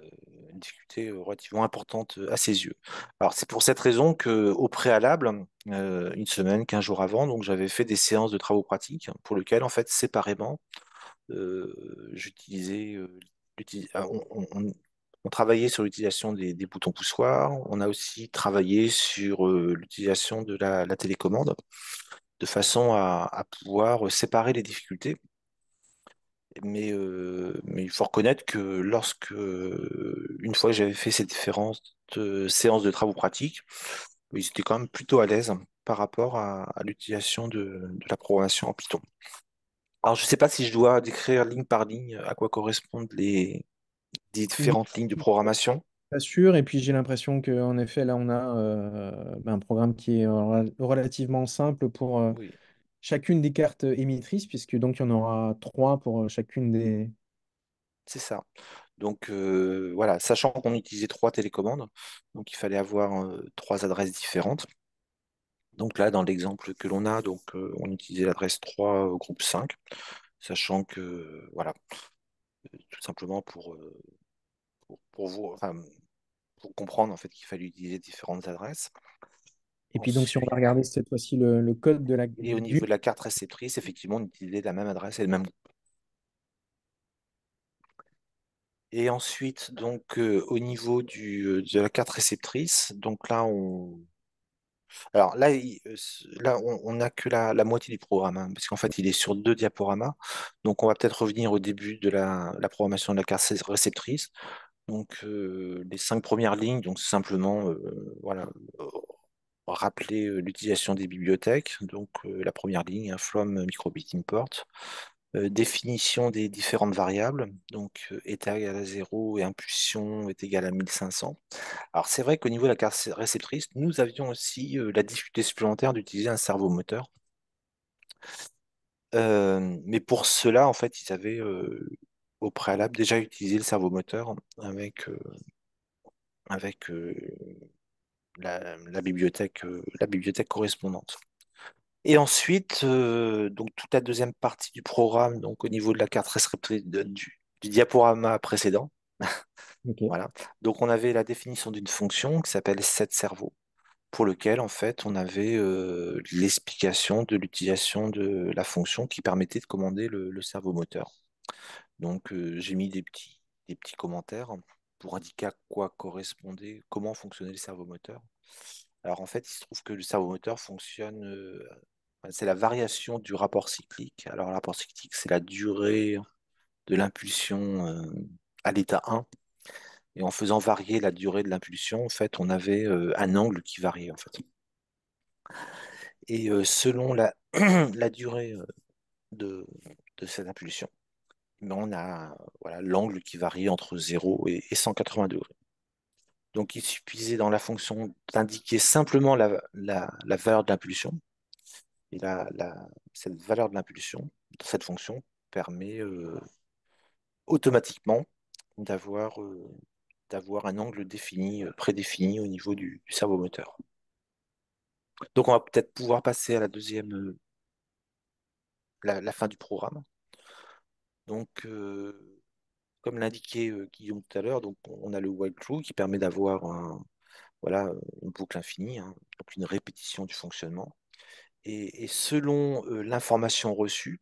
une difficulté relativement importante à ses yeux. Alors c'est pour cette raison que au préalable, une semaine, 15 jours avant, donc j'avais fait des séances de travaux pratiques pour lesquelles en fait séparément j'utilisais on travaillait sur l'utilisation des boutons poussoirs. On a aussi travaillé sur l'utilisation de la télécommande de façon à pouvoir séparer les difficultés. Mais il faut reconnaître que une fois que j'avais fait ces différentes séances de travaux pratiques, ils étaient quand même plutôt à l'aise par rapport à l'utilisation de la programmation en Python. Alors, je ne sais pas si je dois décrire ligne par ligne à quoi correspondent les Oui, différentes lignes de programmation. pas sûr. Et puis j'ai l'impression qu'en effet, là, on a un programme qui est relativement simple pour Oui, chacune des cartes émettrices, puisque donc il y en aura trois pour chacune des. c'est ça. Donc voilà, sachant qu'on utilisait trois télécommandes, donc il fallait avoir trois adresses différentes. Donc là, dans l'exemple que l'on a, donc on utilisait l'adresse 3 groupe 5, sachant que voilà, tout simplement pour vous, enfin, pour comprendre en fait qu'il fallait utiliser différentes adresses. Et puis donc si on va Ensuite, regarder cette fois-ci le code de la et au du. niveau de la carte réceptrice, effectivement, on utilisait la même adresse et le même groupe. Et ensuite, donc au niveau de la carte réceptrice, donc là alors là, là on n'a que la moitié du programme, hein, parce qu'en fait, il est sur deux diaporamas. Donc, on va peut-être revenir au début de la programmation de la carte réceptrice. Donc, les cinq premières lignes, donc c'est simplement voilà, euh, rappeler l'utilisation des bibliothèques. Donc, la première ligne, un from microbit import. Définition des différentes variables. Donc, état égal à 0 et impulsion est égal à 1500. Alors, c'est vrai qu'au niveau de la carte réceptrice, nous avions aussi la difficulté supplémentaire d'utiliser un cerveau moteur. Mais pour cela, en fait, ils avaient au préalable déjà utilisé le cerveau moteur avec la bibliothèque correspondante. Et ensuite, donc toute la deuxième partie du programme, donc au niveau de la carte réceptrice du diaporama précédent, Ok. voilà. Donc on avait la définition d'une fonction qui s'appelle setCerveau, pour lequel en fait on avait l'explication de l'utilisation de la fonction qui permettait de commander le cerveau moteur. Donc j'ai mis des petits commentaires pour indiquer à quoi correspondait, comment fonctionnait le cerveau moteur. Alors en fait, il se trouve que le cerveau moteur fonctionne, c'est la variation du rapport cyclique. Alors le rapport cyclique, c'est la durée de l'impulsion à l'état 1. Et en faisant varier la durée de l'impulsion, en fait, on avait un angle qui variait, en fait. Et selon la durée de, de cette impulsion, ben, on a voilà, l'angle qui varie entre 0 et 180 degrés. Donc il suffisait dans la fonction d'indiquer simplement la valeur de l'impulsion. Et cette valeur de l'impulsion, dans cette fonction, permet automatiquement d'avoir d'avoir un angle défini, prédéfini au niveau du cerveau moteur. Donc on va peut-être pouvoir passer à la deuxième, la fin du programme. Donc, comme l'indiquait Guillaume tout à l'heure, donc on a le while true qui permet d'avoir Voilà, une boucle infinie, hein, donc une répétition du fonctionnement. Et selon l'information reçue,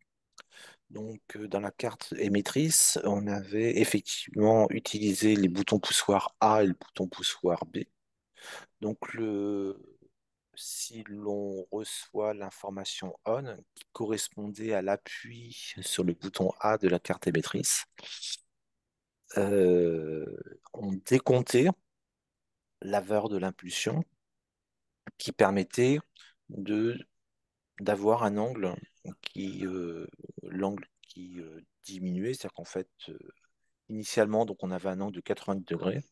donc dans la carte émettrice, on avait effectivement utilisé les boutons poussoir A et le bouton poussoir B. Donc si l'on reçoit l'information on qui correspondait à l'appui sur le bouton A de la carte émettrice, euh, on décomptait la valeur de l'impulsion qui permettait de d'avoir un angle l'angle qui diminuait, c'est-à-dire qu'en fait, initialement, donc on avait un angle de 90 degrés,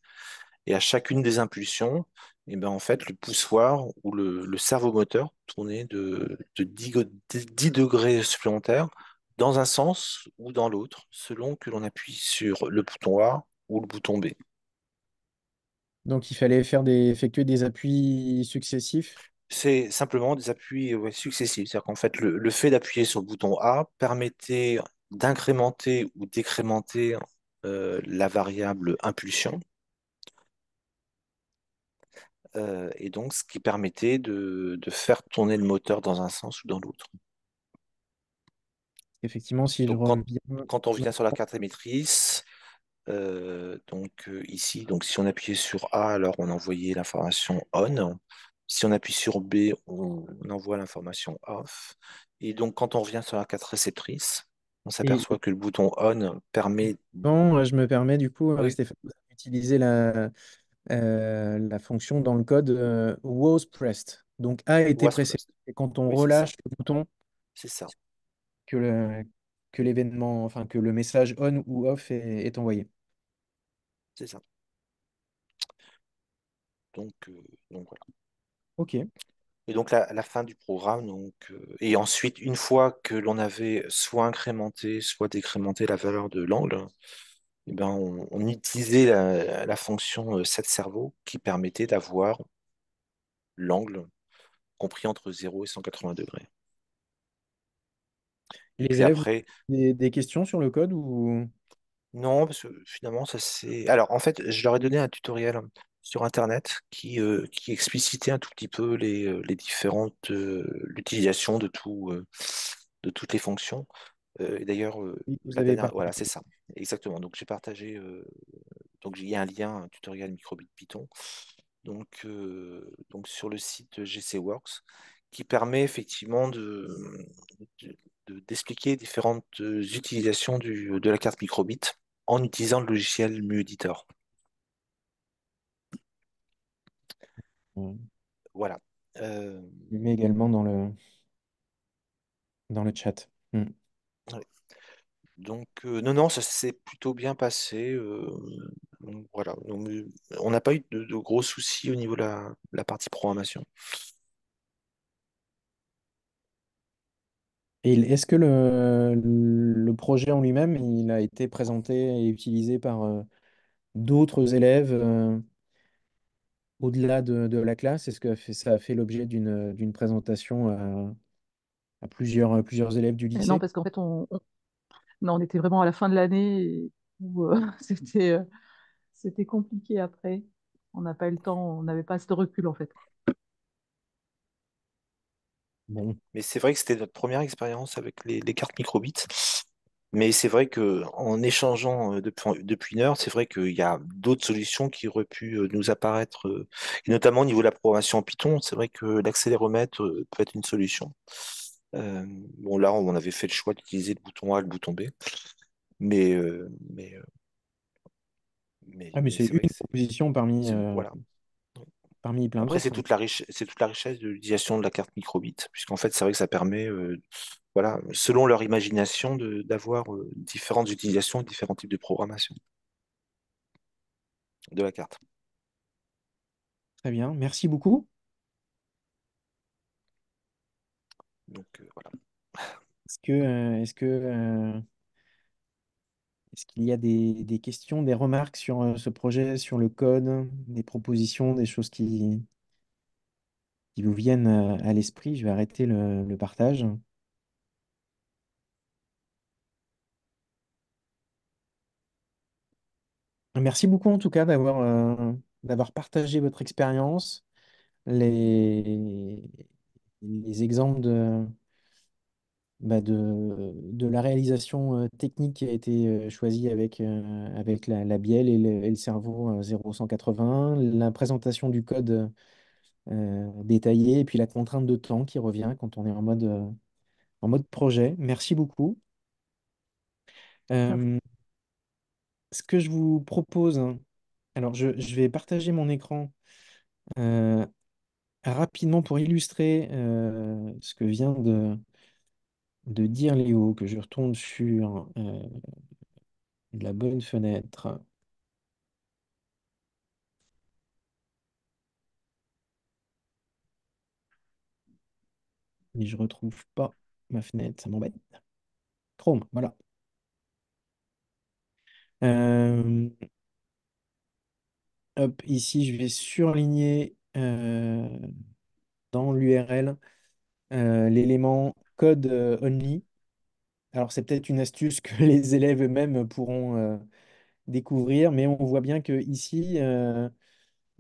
et à chacune des impulsions, et ben en fait, le poussoir ou le servomoteur tournait de 10 degrés supplémentaires dans un sens ou dans l'autre, selon que l'on appuie sur le bouton A ou le bouton B. Donc, il fallait effectuer des appuis successifs. C'est simplement des appuis ouais, successifs. C'est-à-dire qu'en fait, le fait d'appuyer sur le bouton A permettait d'incrémenter ou décrémenter la variable impulsion. Et donc, ce qui permettait de faire tourner le moteur dans un sens ou dans l'autre. Effectivement, si je Donc, vois bien. quand on vient sur la carte émettrice, ici, donc si on appuyait sur A, alors on envoyait l'information on. Si on appuie sur B, on envoie l'information off. Et donc quand on revient sur la carte réceptrice, on Et s'aperçoit que le bouton on permet. bon, je me permets du coup, Oui, Stéphane, d'utiliser la fonction dans le code was pressed. Donc A a été was pressé. pressed. Et quand on Oui, c'est ça. relâche le bouton, C'est ça. que le, que l'événement, enfin que le message on ou off est envoyé. C'est ça. Donc, donc voilà. Ok. Et donc la fin du programme, et ensuite, une fois que l'on avait soit incrémenté, soit décrémenté la valeur de l'angle, eh ben, on utilisait la fonction set-cerveau qui permettait d'avoir l'angle compris entre 0 et 180 degrés. Et Les puis élèves ont après, des questions sur le code ou non, parce que finalement, ça c'est. Alors, en fait, je leur ai donné un tutoriel sur Internet qui explicitait un tout petit peu les différentes l'utilisation de toutes les fonctions. Et d'ailleurs, oui, vous la avez dernière, voilà, partagé? c'est ça, exactement. Donc, j'ai partagé, donc il y a un lien, un tutoriel microbit Python, donc sur le site GCWorks, qui permet effectivement de- d'expliquer différentes utilisations de la carte microbit en utilisant le logiciel MuEditor. Voilà. Euh, Je le mets également dans le chat. Hmm. ouais. Donc, non, non, ça s'est plutôt bien passé. Donc, voilà. Donc, on n'a pas eu de gros soucis au niveau de la partie programmation. Et est-ce que le projet en lui-même, il a été présenté et utilisé par d'autres élèves au-delà de la classe? Est-ce que ça a fait l'objet d'une présentation à plusieurs élèves du Et non, lycée? parce qu'en fait, non, on était vraiment à la fin de l'année et où, c'était compliqué après. On n'a pas eu le temps, on n'avait pas assez de recul en fait. Bon, Mais c'est vrai que c'était notre première expérience avec les cartes microbits. Mais c'est vrai que en échangeant depuis une heure, c'est vrai qu'il y a d'autres solutions qui auraient pu nous apparaître, et notamment au niveau de la programmation en Python. C'est vrai que l'accéléromètre peut être une solution. Bon, là, on avait fait le choix d'utiliser le bouton A et le bouton B, mais, euh, mais, euh, ah, mais mais c'est c'est vrai une que proposition voilà. parmi plein Après, d'autres. c'est toute la richesse de l'utilisation de la carte microbit, puisqu'en fait, c'est vrai que ça permet, voilà, selon leur imagination, d'avoir différentes utilisations et différents types de programmation de la carte. Très bien, merci beaucoup. Donc, voilà. Est-ce qu'il y a des questions, des remarques sur ce projet, sur le code, des propositions, des choses qui vous viennent à l'esprit? Je vais arrêter le partage. Merci beaucoup en tout cas d'avoir partagé votre expérience, les, les exemples de la réalisation technique qui a été choisie avec la bielle et le cerveau 0180, la présentation du code détaillé et puis la contrainte de temps qui revient quand on est en mode projet. Merci beaucoup. Merci. Euh, Ce que je vous propose, hein, alors je vais partager mon écran euh, rapidement pour illustrer ce que vient de dire Léo, que je retourne sur la bonne fenêtre. Et je retrouve pas ma fenêtre, ça m'embête. Chrome, voilà. Euh, Hop, ici, je vais surligner dans l'URL l'élément code only. Alors, c'est peut-être une astuce que les élèves eux-mêmes pourront découvrir, mais on voit bien que ici,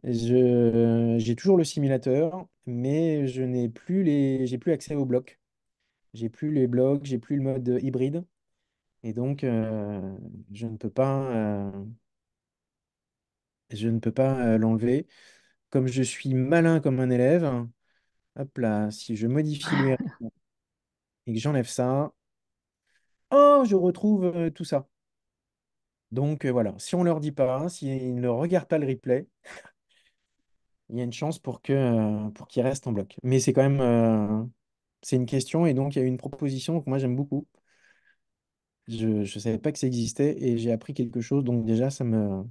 j'ai toujours le simulateur, mais j'ai plus accès aux blocs. J'ai plus les blocs, j'ai plus le mode hybride, et donc je ne peux pas l'enlever. Comme je suis malin comme un élève, hop là, si je modifie l'URL et que j'enlève ça, oh, je retrouve tout ça. Donc voilà, si on leur dit pas, s'ils ne regardent pas le replay, il y a une chance pour qu'ils restent en bloc. Mais c'est quand même c'est une question et donc il y a une proposition que moi j'aime beaucoup. Je ne savais pas que ça existait et j'ai appris quelque chose, donc déjà ça me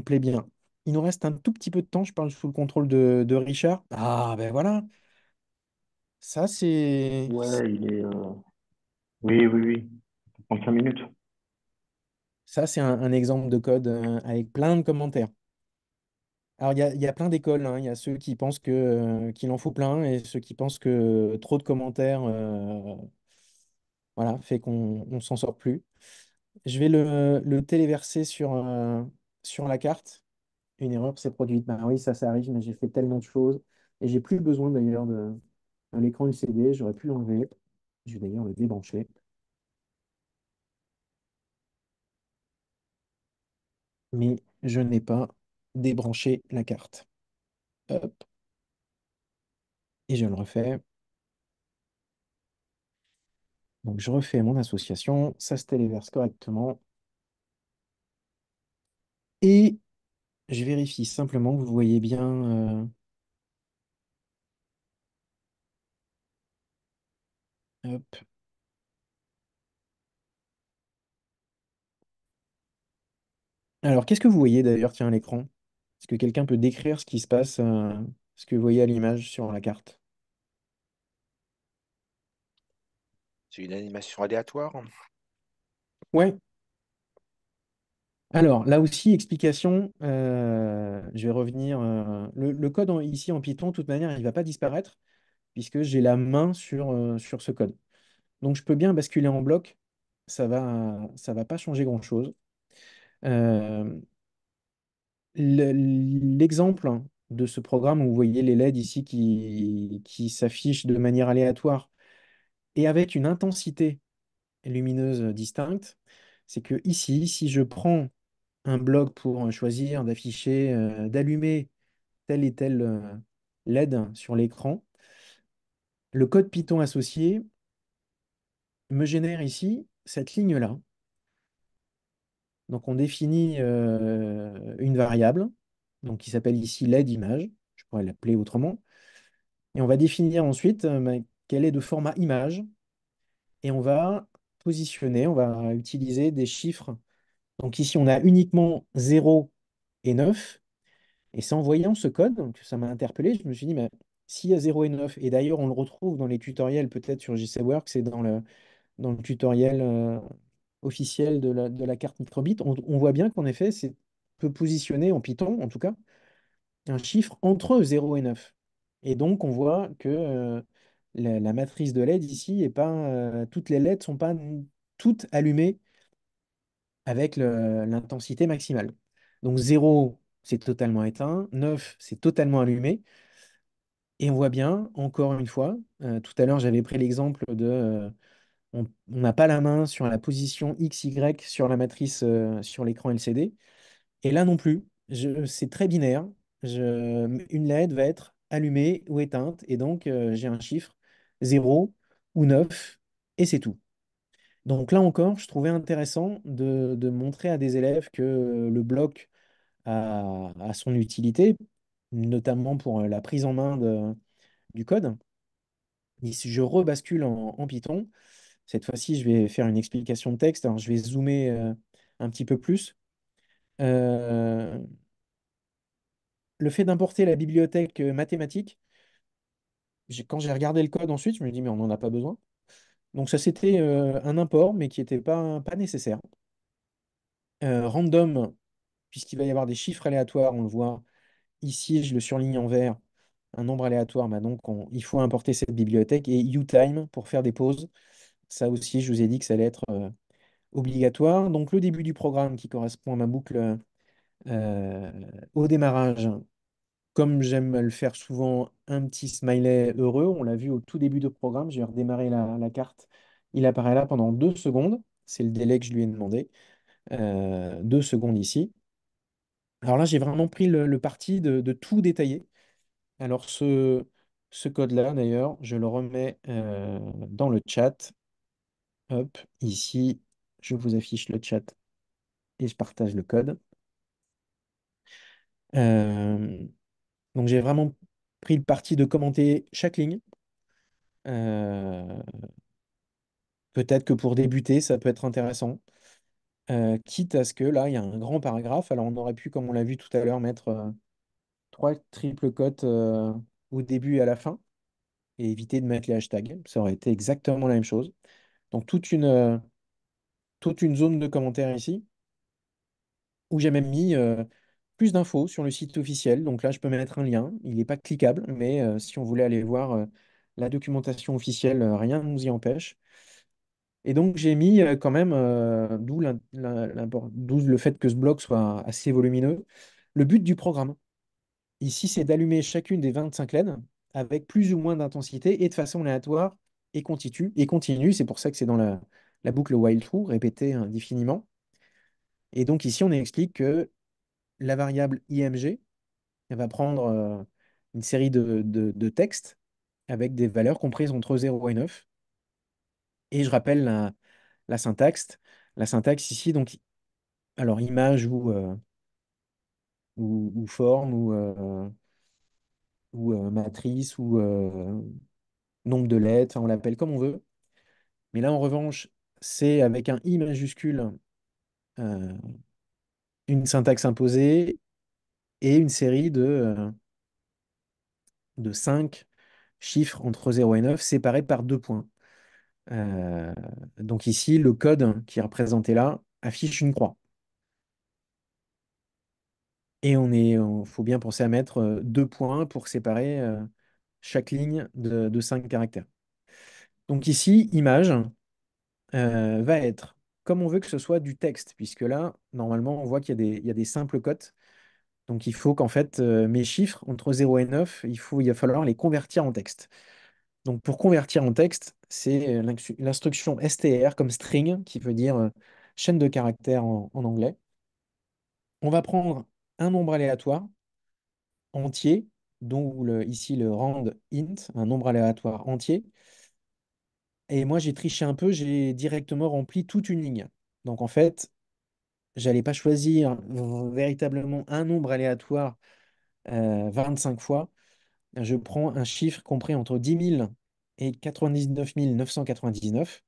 plaît bien. Il nous reste un tout petit peu de temps, je parle sous le contrôle de Richard. Ah ben voilà, ça Ouais, il est. Oui, oui, oui. 35 minutes. c'est un exemple de code avec plein de commentaires. Alors il y a plein d'écoles, hein. Il y a ceux qui pensent qu'il en faut plein et ceux qui pensent que trop de commentaires voilà, fait qu'on s'en sort plus. Je vais le téléverser sur la carte. Une erreur s'est produite. Bah oui, ça arrive, mais j'ai fait tellement de choses. Et j'ai plus besoin d'ailleurs de l'écran LCD. J'aurais pu l'enlever. Je vais d'ailleurs le débrancher. Mais je n'ai pas débranché la carte. Hop, et je le refais. Donc je refais mon association. Ça se téléverse correctement. Et je vérifie simplement que vous voyez bien. Hop. Alors, qu'est-ce que vous voyez d'ailleurs, tiens, à l'écran? Est-ce que quelqu'un peut décrire ce qui se passe, ce que vous voyez à l'image sur la carte? C'est une animation aléatoire. Ouais. Alors, là aussi, explication. Je vais revenir. Le code ici en Python, de toute manière, il ne va pas disparaître puisque j'ai la main sur ce code. Donc, je peux bien basculer en bloc. Ça va pas changer grand-chose. Euh, L'exemple de ce programme où vous voyez les LED ici qui s'affichent de manière aléatoire et avec une intensité lumineuse distincte, c'est que ici, si je prends un bloc pour choisir d'afficher, d'allumer tel et tel LED sur l'écran, le code Python associé me génère ici cette ligne-là. Donc on définit une variable donc qui s'appelle ici LED image, je pourrais l'appeler autrement, et on va définir ensuite quelle est de format image, et on va positionner, on va utiliser des chiffres. Donc ici, on a uniquement 0 et 9. Et c'est en voyant ce code que ça m'a interpellé. Je me suis dit, mais s'il y a 0 et 9, et d'ailleurs, on le retrouve dans les tutoriels, peut-être sur JCWorks et dans le tutoriel officiel de la carte microbit, on voit bien qu'en effet, c'est peut positionner en Python, en tout cas, un chiffre entre 0 et 9. Et donc, on voit que la matrice de LED ici, est pas, toutes les LED ne sont pas toutes allumées avec l'intensité maximale. Donc 0, c'est totalement éteint. 9, c'est totalement allumé. Et on voit bien, encore une fois, tout à l'heure, j'avais pris l'exemple de, on n'a pas la main sur la position X, Y sur la matrice, sur l'écran LCD. Et là non plus, c'est très binaire. Une LED va être allumée ou éteinte, et donc j'ai un chiffre 0 ou 9, et c'est tout. Donc là encore, je trouvais intéressant de montrer à des élèves que le bloc a son utilité, notamment pour la prise en main du code. Et si je rebascule en Python, cette fois-ci, je vais faire une explication de texte. Alors, je vais zoomer un petit peu plus. Euh, le fait d'importer la bibliothèque mathématique, quand j'ai regardé le code ensuite, je me dis, mais on n'en a pas besoin. Donc ça, c'était un import, mais qui n'était pas nécessaire. Random, puisqu'il va y avoir des chiffres aléatoires, on le voit ici, je le surligne en vert, un nombre aléatoire, bah donc il faut importer cette bibliothèque. Et uTime pour faire des pauses. Ça aussi, je vous ai dit que ça allait être obligatoire. Donc le début du programme qui correspond à ma boucle euh, au démarrage. Comme j'aime le faire souvent, un petit smiley heureux. On l'a vu au tout début du programme. Je vais redémarrer la carte. Il apparaît là pendant 2 secondes. C'est le délai que je lui ai demandé. 2 secondes ici. Alors là, j'ai vraiment pris le parti de tout détailler. Alors ce code-là, d'ailleurs, je le remets dans le chat. Hop, ici, je vous affiche le chat et je partage le code. Euh, donc j'ai vraiment pris le parti de commenter chaque ligne. Euh, Peut-être que pour débuter, ça peut être intéressant. Quitte à ce que là, il y a un grand paragraphe. Alors on aurait pu, comme on l'a vu tout à l'heure, mettre trois triples cotes au début et à la fin et éviter de mettre les hashtags. Ça aurait été exactement la même chose. Donc toute une zone de commentaires ici où j'ai même mis plus d'infos sur le site officiel. Donc là, je peux mettre un lien. Il n'est pas cliquable, mais si on voulait aller voir la documentation officielle, rien ne nous y empêche. Et donc, j'ai mis quand même, d'où le fait que ce bloc soit assez volumineux, le but du programme. Ici, c'est d'allumer chacune des 25 LED avec plus ou moins d'intensité et de façon aléatoire et continue. Et continue, c'est pour ça que c'est dans la boucle while true, répétée indéfiniment. Et donc ici, on explique que la variable img, elle va prendre une série de textes avec des valeurs comprises entre 0 et 9. Et je rappelle la syntaxe. La syntaxe ici, donc, alors image ou forme ou matrice ou nombre de lettres, enfin, on l'appelle comme on veut. Mais là, en revanche, c'est avec un I majuscule, euh, une syntaxe imposée et une série de 5 chiffres entre 0 et 9 séparés par 2 points. Euh, donc ici, le code qui est représenté là affiche une croix. Et faut bien penser à mettre 2 points pour séparer chaque ligne de 5 caractères. Donc ici, image va être comme on veut que ce soit du texte, puisque là, normalement, on voit qu'il y a des simples cotes. Donc il faut qu'en fait, mes chiffres entre 0 et 9, il va falloir les convertir en texte. Donc pour convertir en texte, c'est l'instruction str comme string, qui veut dire chaîne de caractères en anglais. On va prendre un nombre aléatoire entier, dont ici le rand int, un nombre aléatoire entier. Et moi, j'ai triché un peu, j'ai directement rempli toute une ligne. Donc en fait, j'allais pas choisir véritablement un nombre aléatoire 25 fois. Je prends un chiffre compris entre 10 000 et 99 999.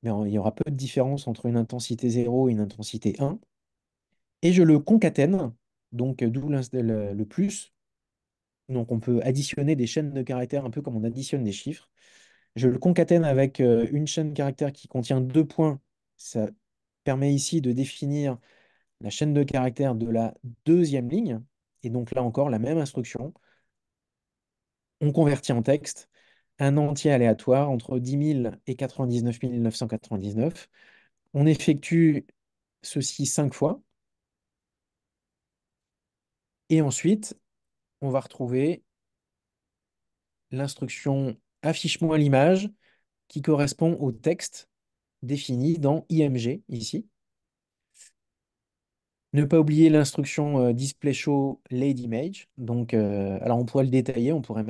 Mais il y aura peu de différence entre une intensité 0 et une intensité 1. Et je le concatène, donc d'où le plus. Donc on peut additionner des chaînes de caractères un peu comme on additionne des chiffres. Je le concatène avec une chaîne de caractères qui contient 2 points. Ça permet ici de définir la chaîne de caractères de la deuxième ligne. Et donc là encore, la même instruction. On convertit en texte un entier aléatoire entre 10 000 et 99 999. On effectue ceci 5 fois. Et ensuite, on va retrouver l'instruction affiche-moi l'image qui correspond au texte défini dans IMG ici. Ne pas oublier l'instruction display show laid image. Donc, alors on pourrait le détailler, on pourrait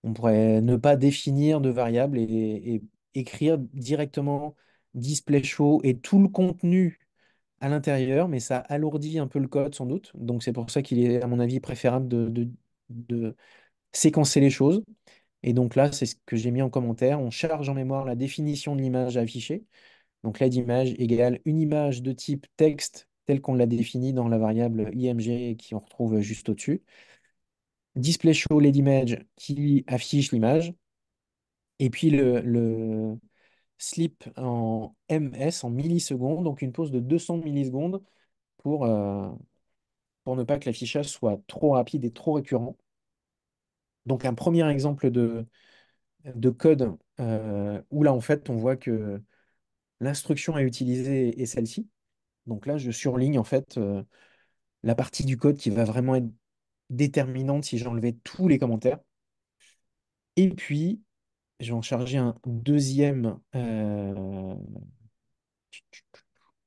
ne pas définir de variable et écrire directement display show et tout le contenu à l'intérieur, mais ça alourdit un peu le code sans doute. Donc c'est pour ça qu'il est, à mon avis, préférable de séquencer les choses. Et donc là, c'est ce que j'ai mis en commentaire. On charge en mémoire la définition de l'image à afficher. Donc là, d'image égale une image de type texte telle qu'on l'a définie dans la variable img qui on retrouve juste au-dessus. Display show image qui affiche l'image. Et puis le sleep en ms, en millisecondes, donc une pause de 200 millisecondes pour ne pas que l'affichage soit trop rapide et trop récurrent. Donc un premier exemple de code où là, en fait, on voit que l'instruction à utiliser est celle-ci. Donc là, je surligne en fait la partie du code qui va vraiment être déterminante si j'enlevais tous les commentaires. Et puis, je vais en charger un deuxième,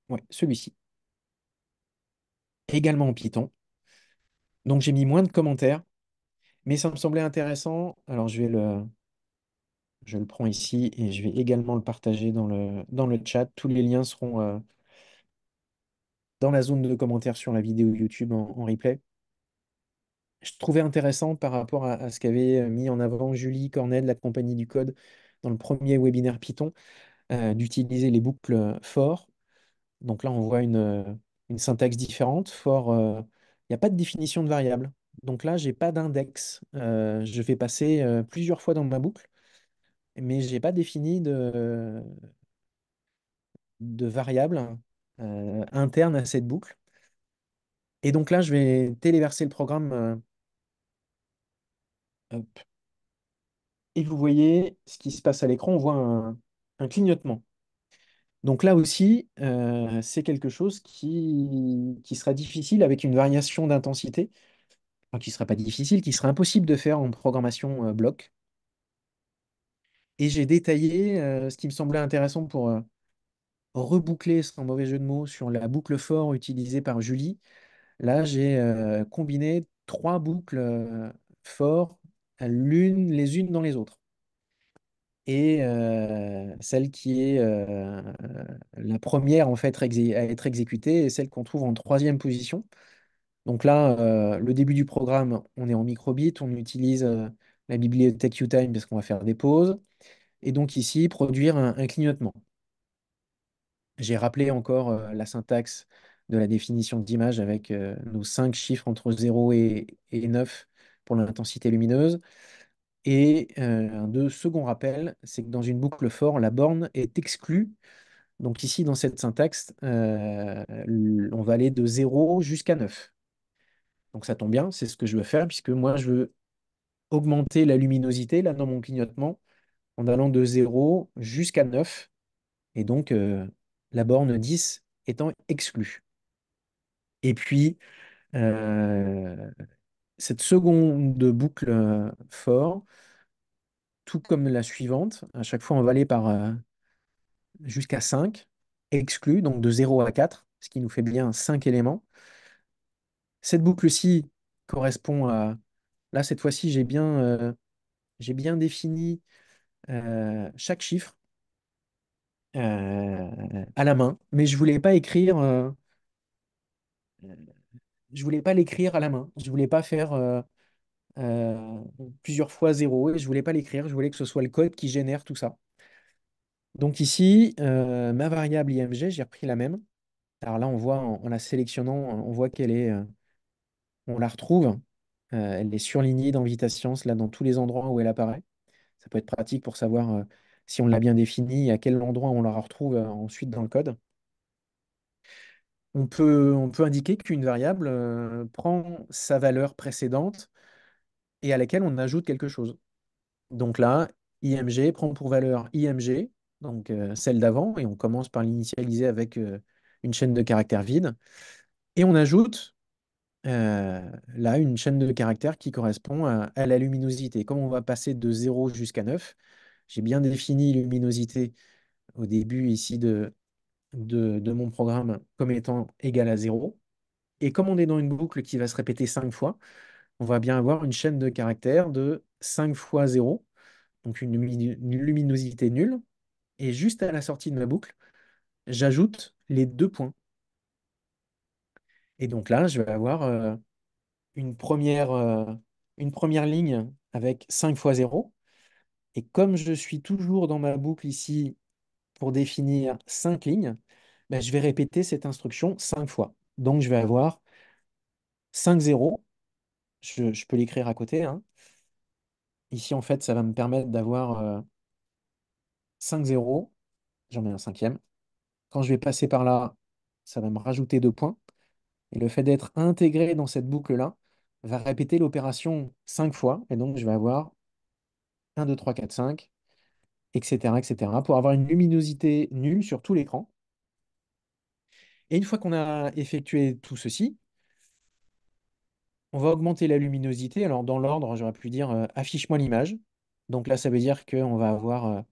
ouais, celui-ci, également en Python. Donc j'ai mis moins de commentaires, mais ça me semblait intéressant. Alors je le prends ici et je vais également le partager dans le chat. Tous les liens seront dans la zone de commentaires sur la vidéo YouTube en replay. Je trouvais intéressant par rapport à ce qu'avait mis en avant Julie Cornell, la compagnie du code, dans le premier webinaire Python, d'utiliser les boucles for. Donc là, on voit une syntaxe différente. For, il n'y a pas de définition de variable. Donc là, j'ai pas d'index. Je vais passer plusieurs fois dans ma boucle, mais je n'ai pas défini de variable interne à cette boucle. Et donc là, je vais téléverser le programme. Hop. Et vous voyez ce qui se passe à l'écran. On voit un clignotement. Donc là aussi, c'est quelque chose qui sera difficile avec une variation d'intensité, enfin, qui ne sera pas difficile, qui sera impossible de faire en programmation bloc. Et j'ai détaillé ce qui me semblait intéressant pour reboucler, sans mauvais jeu de mots, sur la boucle for utilisée par Julie. Là, j'ai combiné trois boucles for, les unes dans les autres. Et celle qui est la première en fait à être exécutée est celle qu'on trouve en troisième position. Donc là, le début du programme, on est en microbit, on utilise la bibliothèque UTime parce qu'on va faire des pauses. Et donc ici, produire un clignotement. J'ai rappelé encore la syntaxe de la définition d'image avec nos 5 chiffres entre 0 et 9 pour l'intensité lumineuse. Et un second rappel, c'est que dans une boucle for, la borne est exclue. Donc ici, dans cette syntaxe, on va aller de 0 jusqu'à 9. Donc ça tombe bien, c'est ce que je veux faire, puisque moi, je veux augmenter la luminosité, là, dans mon clignotement, en allant de 0 jusqu'à 9. Et donc, la borne 10 étant exclue. Et puis, euh, cette seconde boucle for, tout comme la suivante, à chaque fois, on va aller par jusqu'à 5, exclus, donc de 0 à 4, ce qui nous fait bien 5 éléments. Cette boucle-ci correspond à... Là, cette fois-ci, j'ai bien défini chaque chiffre à la main, mais je voulais pas écrire... je voulais pas l'écrire à la main. Je voulais pas faire euh, plusieurs fois 0 et je voulais pas l'écrire. Je voulais que ce soit le code qui génère tout ça. Donc ici, ma variable img, j'ai repris la même. Alors là, on voit en la sélectionnant, on voit qu'elle est, on la retrouve. Elle est surlignée dans VitaScience, là, dans tous les endroits où elle apparaît. Ça peut être pratique pour savoir si on l'a bien définie, à quel endroit on la retrouve ensuite dans le code. On peut indiquer qu'une variable prend sa valeur précédente et à laquelle on ajoute quelque chose. Donc là, img prend pour valeur img, donc celle d'avant, et on commence par l'initialiser avec une chaîne de caractères vide. Et on ajoute là une chaîne de caractères qui correspond à la luminosité. Comme on va passer de 0 jusqu'à 9, j'ai bien défini luminosité au début ici de mon programme comme étant égal à 0. Et comme on est dans une boucle qui va se répéter 5 fois, on va bien avoir une chaîne de caractères de 5 fois 0, donc une luminosité nulle. Et juste à la sortie de ma boucle, j'ajoute les 2 points. Et donc là, je vais avoir une première, euh, une première ligne avec 5 fois 0. Et comme je suis toujours dans ma boucle ici pour définir 5 lignes, ben, je vais répéter cette instruction 5 fois. Donc je vais avoir 5 zéros. Je peux l'écrire à côté, hein. Ici, en fait, ça va me permettre d'avoir 5 zéros. J'en mets un cinquième. Quand je vais passer par là, ça va me rajouter 2 points. Et le fait d'être intégré dans cette boucle-là va répéter l'opération 5 fois. Et donc, je vais avoir 1, 2, 3, 4, 5, etc., etc., pour avoir une luminosité nulle sur tout l'écran. Et une fois qu'on a effectué tout ceci, on va augmenter la luminosité. Alors, dans l'ordre, j'aurais pu dire affiche-moi l'image. Donc là, ça veut dire qu'on va avoir,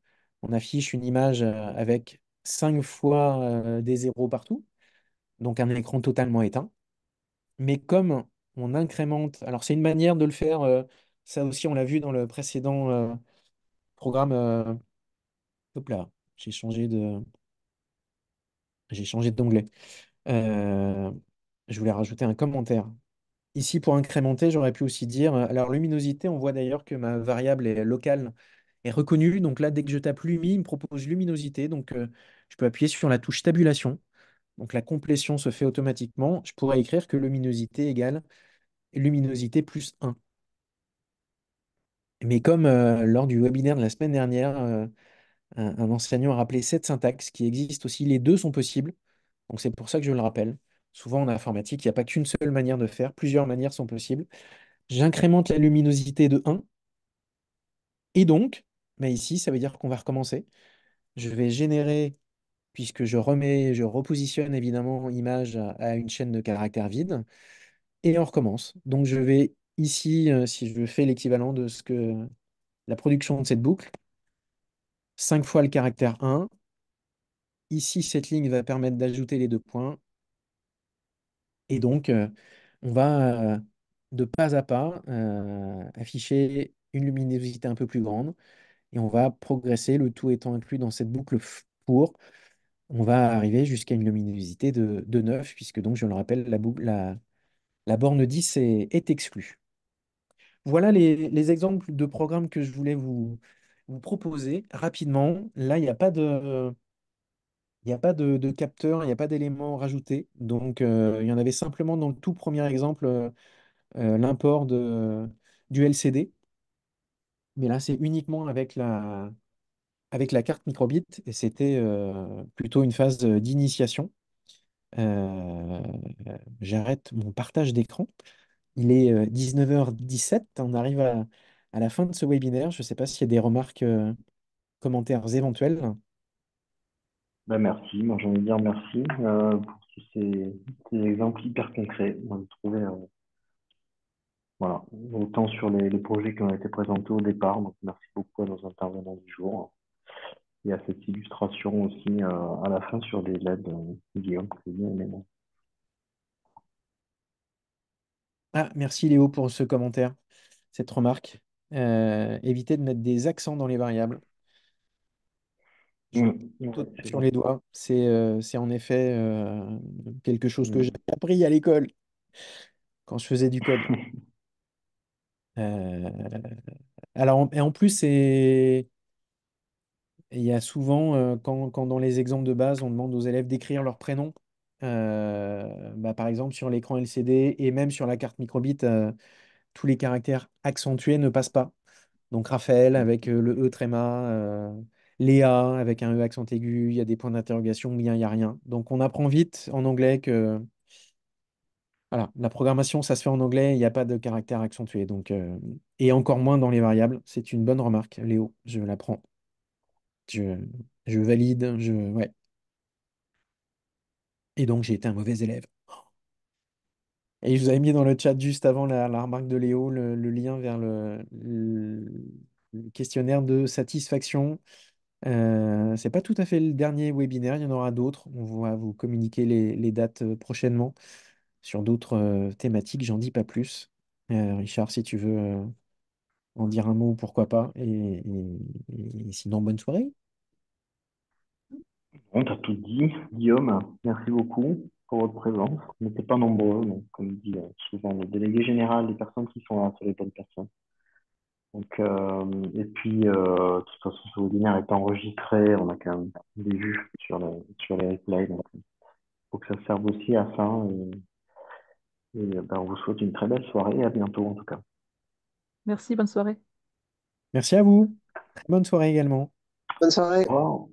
on affiche une image avec 5 fois des zéros partout. Donc un écran totalement éteint. Mais comme on incrémente, alors c'est une manière de le faire, ça aussi on l'a vu dans le précédent programme. Hop là, j'ai changé de, j'ai changé d'onglet. Euh, je voulais rajouter un commentaire. Ici, pour incrémenter, j'aurais pu aussi dire, alors luminosité, on voit d'ailleurs que ma variable est locale est reconnue. Donc là, dès que je tape lumi, il me propose luminosité. Donc je peux appuyer sur la touche tabulation. Donc la complétion se fait automatiquement. Je pourrais écrire que luminosité égale luminosité plus 1. Mais comme lors du webinaire de la semaine dernière, un enseignant a rappelé cette syntaxe qui existe aussi, les deux sont possibles. Donc c'est pour ça que je le rappelle. Souvent en informatique, il n'y a pas qu'une seule manière de faire, plusieurs manières sont possibles. J'incrémente la luminosité de 1. Et donc, mais ici, ça veut dire qu'on va recommencer. Je vais générer, puisque je repositionne évidemment image à une chaîne de caractères vide, et on recommence. Donc je vais ici, si je fais l'équivalent de ce que la production de cette boucle, 5 fois le caractère 1. Ici, cette ligne va permettre d'ajouter les 2 points. Et donc, on va de pas à pas afficher une luminosité un peu plus grande. Et on va progresser, le tout étant inclus dans cette boucle pour. On va arriver jusqu'à une luminosité de 9, puisque donc, je le rappelle, la borne 10 est exclue. Voilà les exemples de programmes que je voulais vous proposer rapidement. Là, il n'y a pas de capteur, il n'y a pas d'éléments rajoutés. Donc, il y en avait simplement dans le tout premier exemple l'import du LCD. Mais là, c'est uniquement avec la carte microbit et c'était plutôt une phase d'initiation. Euh, J'arrête mon partage d'écran. Il est 19h17. On arrive à la fin de ce webinaire. Je ne sais pas s'il y a des remarques, commentaires éventuels. Ben merci, moi j'ai envie de dire merci pour tous ces exemples hyper concrets. Moi, j'ai trouvé voilà, autant sur les projets qui ont été présentés au départ. Donc merci beaucoup à nos intervenants du jour. Et à cette illustration aussi à la fin sur les LED, Guillaume, que j'ai bien aimé, moi. Ah, merci Léo pour ce commentaire, cette remarque. Évitez de mettre des accents dans les variables. Je Ouais, saute c'est sur bon. les doigts. C'est en effet quelque chose que j'ai Mm. appris à l'école quand je faisais du code. Euh, et en plus, il y a souvent, quand dans les exemples de base, on demande aux élèves d'écrire leur prénom, bah, par exemple sur l'écran LCD et même sur la carte microbit, tous les caractères accentués ne passent pas. Donc Raphaël avec le E tréma, Léa avec un E accent aigu, il y a des points d'interrogation, bien il n'y a rien. Donc on apprend vite en anglais que voilà, la programmation, ça se fait en anglais, il n'y a pas de caractère accentué. Donc, et encore moins dans les variables. C'est une bonne remarque, Léo, je l'apprends. Je, je valide, ouais. Et donc j'ai été un mauvais élève. Et je vous avais mis dans le chat juste avant la remarque de Léo le lien vers le questionnaire de satisfaction. C'est pas tout à fait le dernier webinaire, il y en aura d'autres. On va vous communiquer les dates prochainement sur d'autres thématiques, j'en dis pas plus. Richard, si tu veux en dire un mot, pourquoi pas. Et sinon, bonne soirée. On t'a tout dit. Guillaume, merci beaucoup pour votre présence. On n'était pas nombreux, donc comme dit souvent le délégué général, les personnes qui sont là, c'est les bonnes personnes. Donc, et puis, de toute façon, ce webinaire est enregistré, on a quand même des vues sur les replays, donc il faut que ça serve aussi à ça. Ben, on vous souhaite une très belle soirée et à bientôt en tout cas. Merci, bonne soirée. Merci à vous. Très bonne soirée également. Bonne soirée. Au revoir.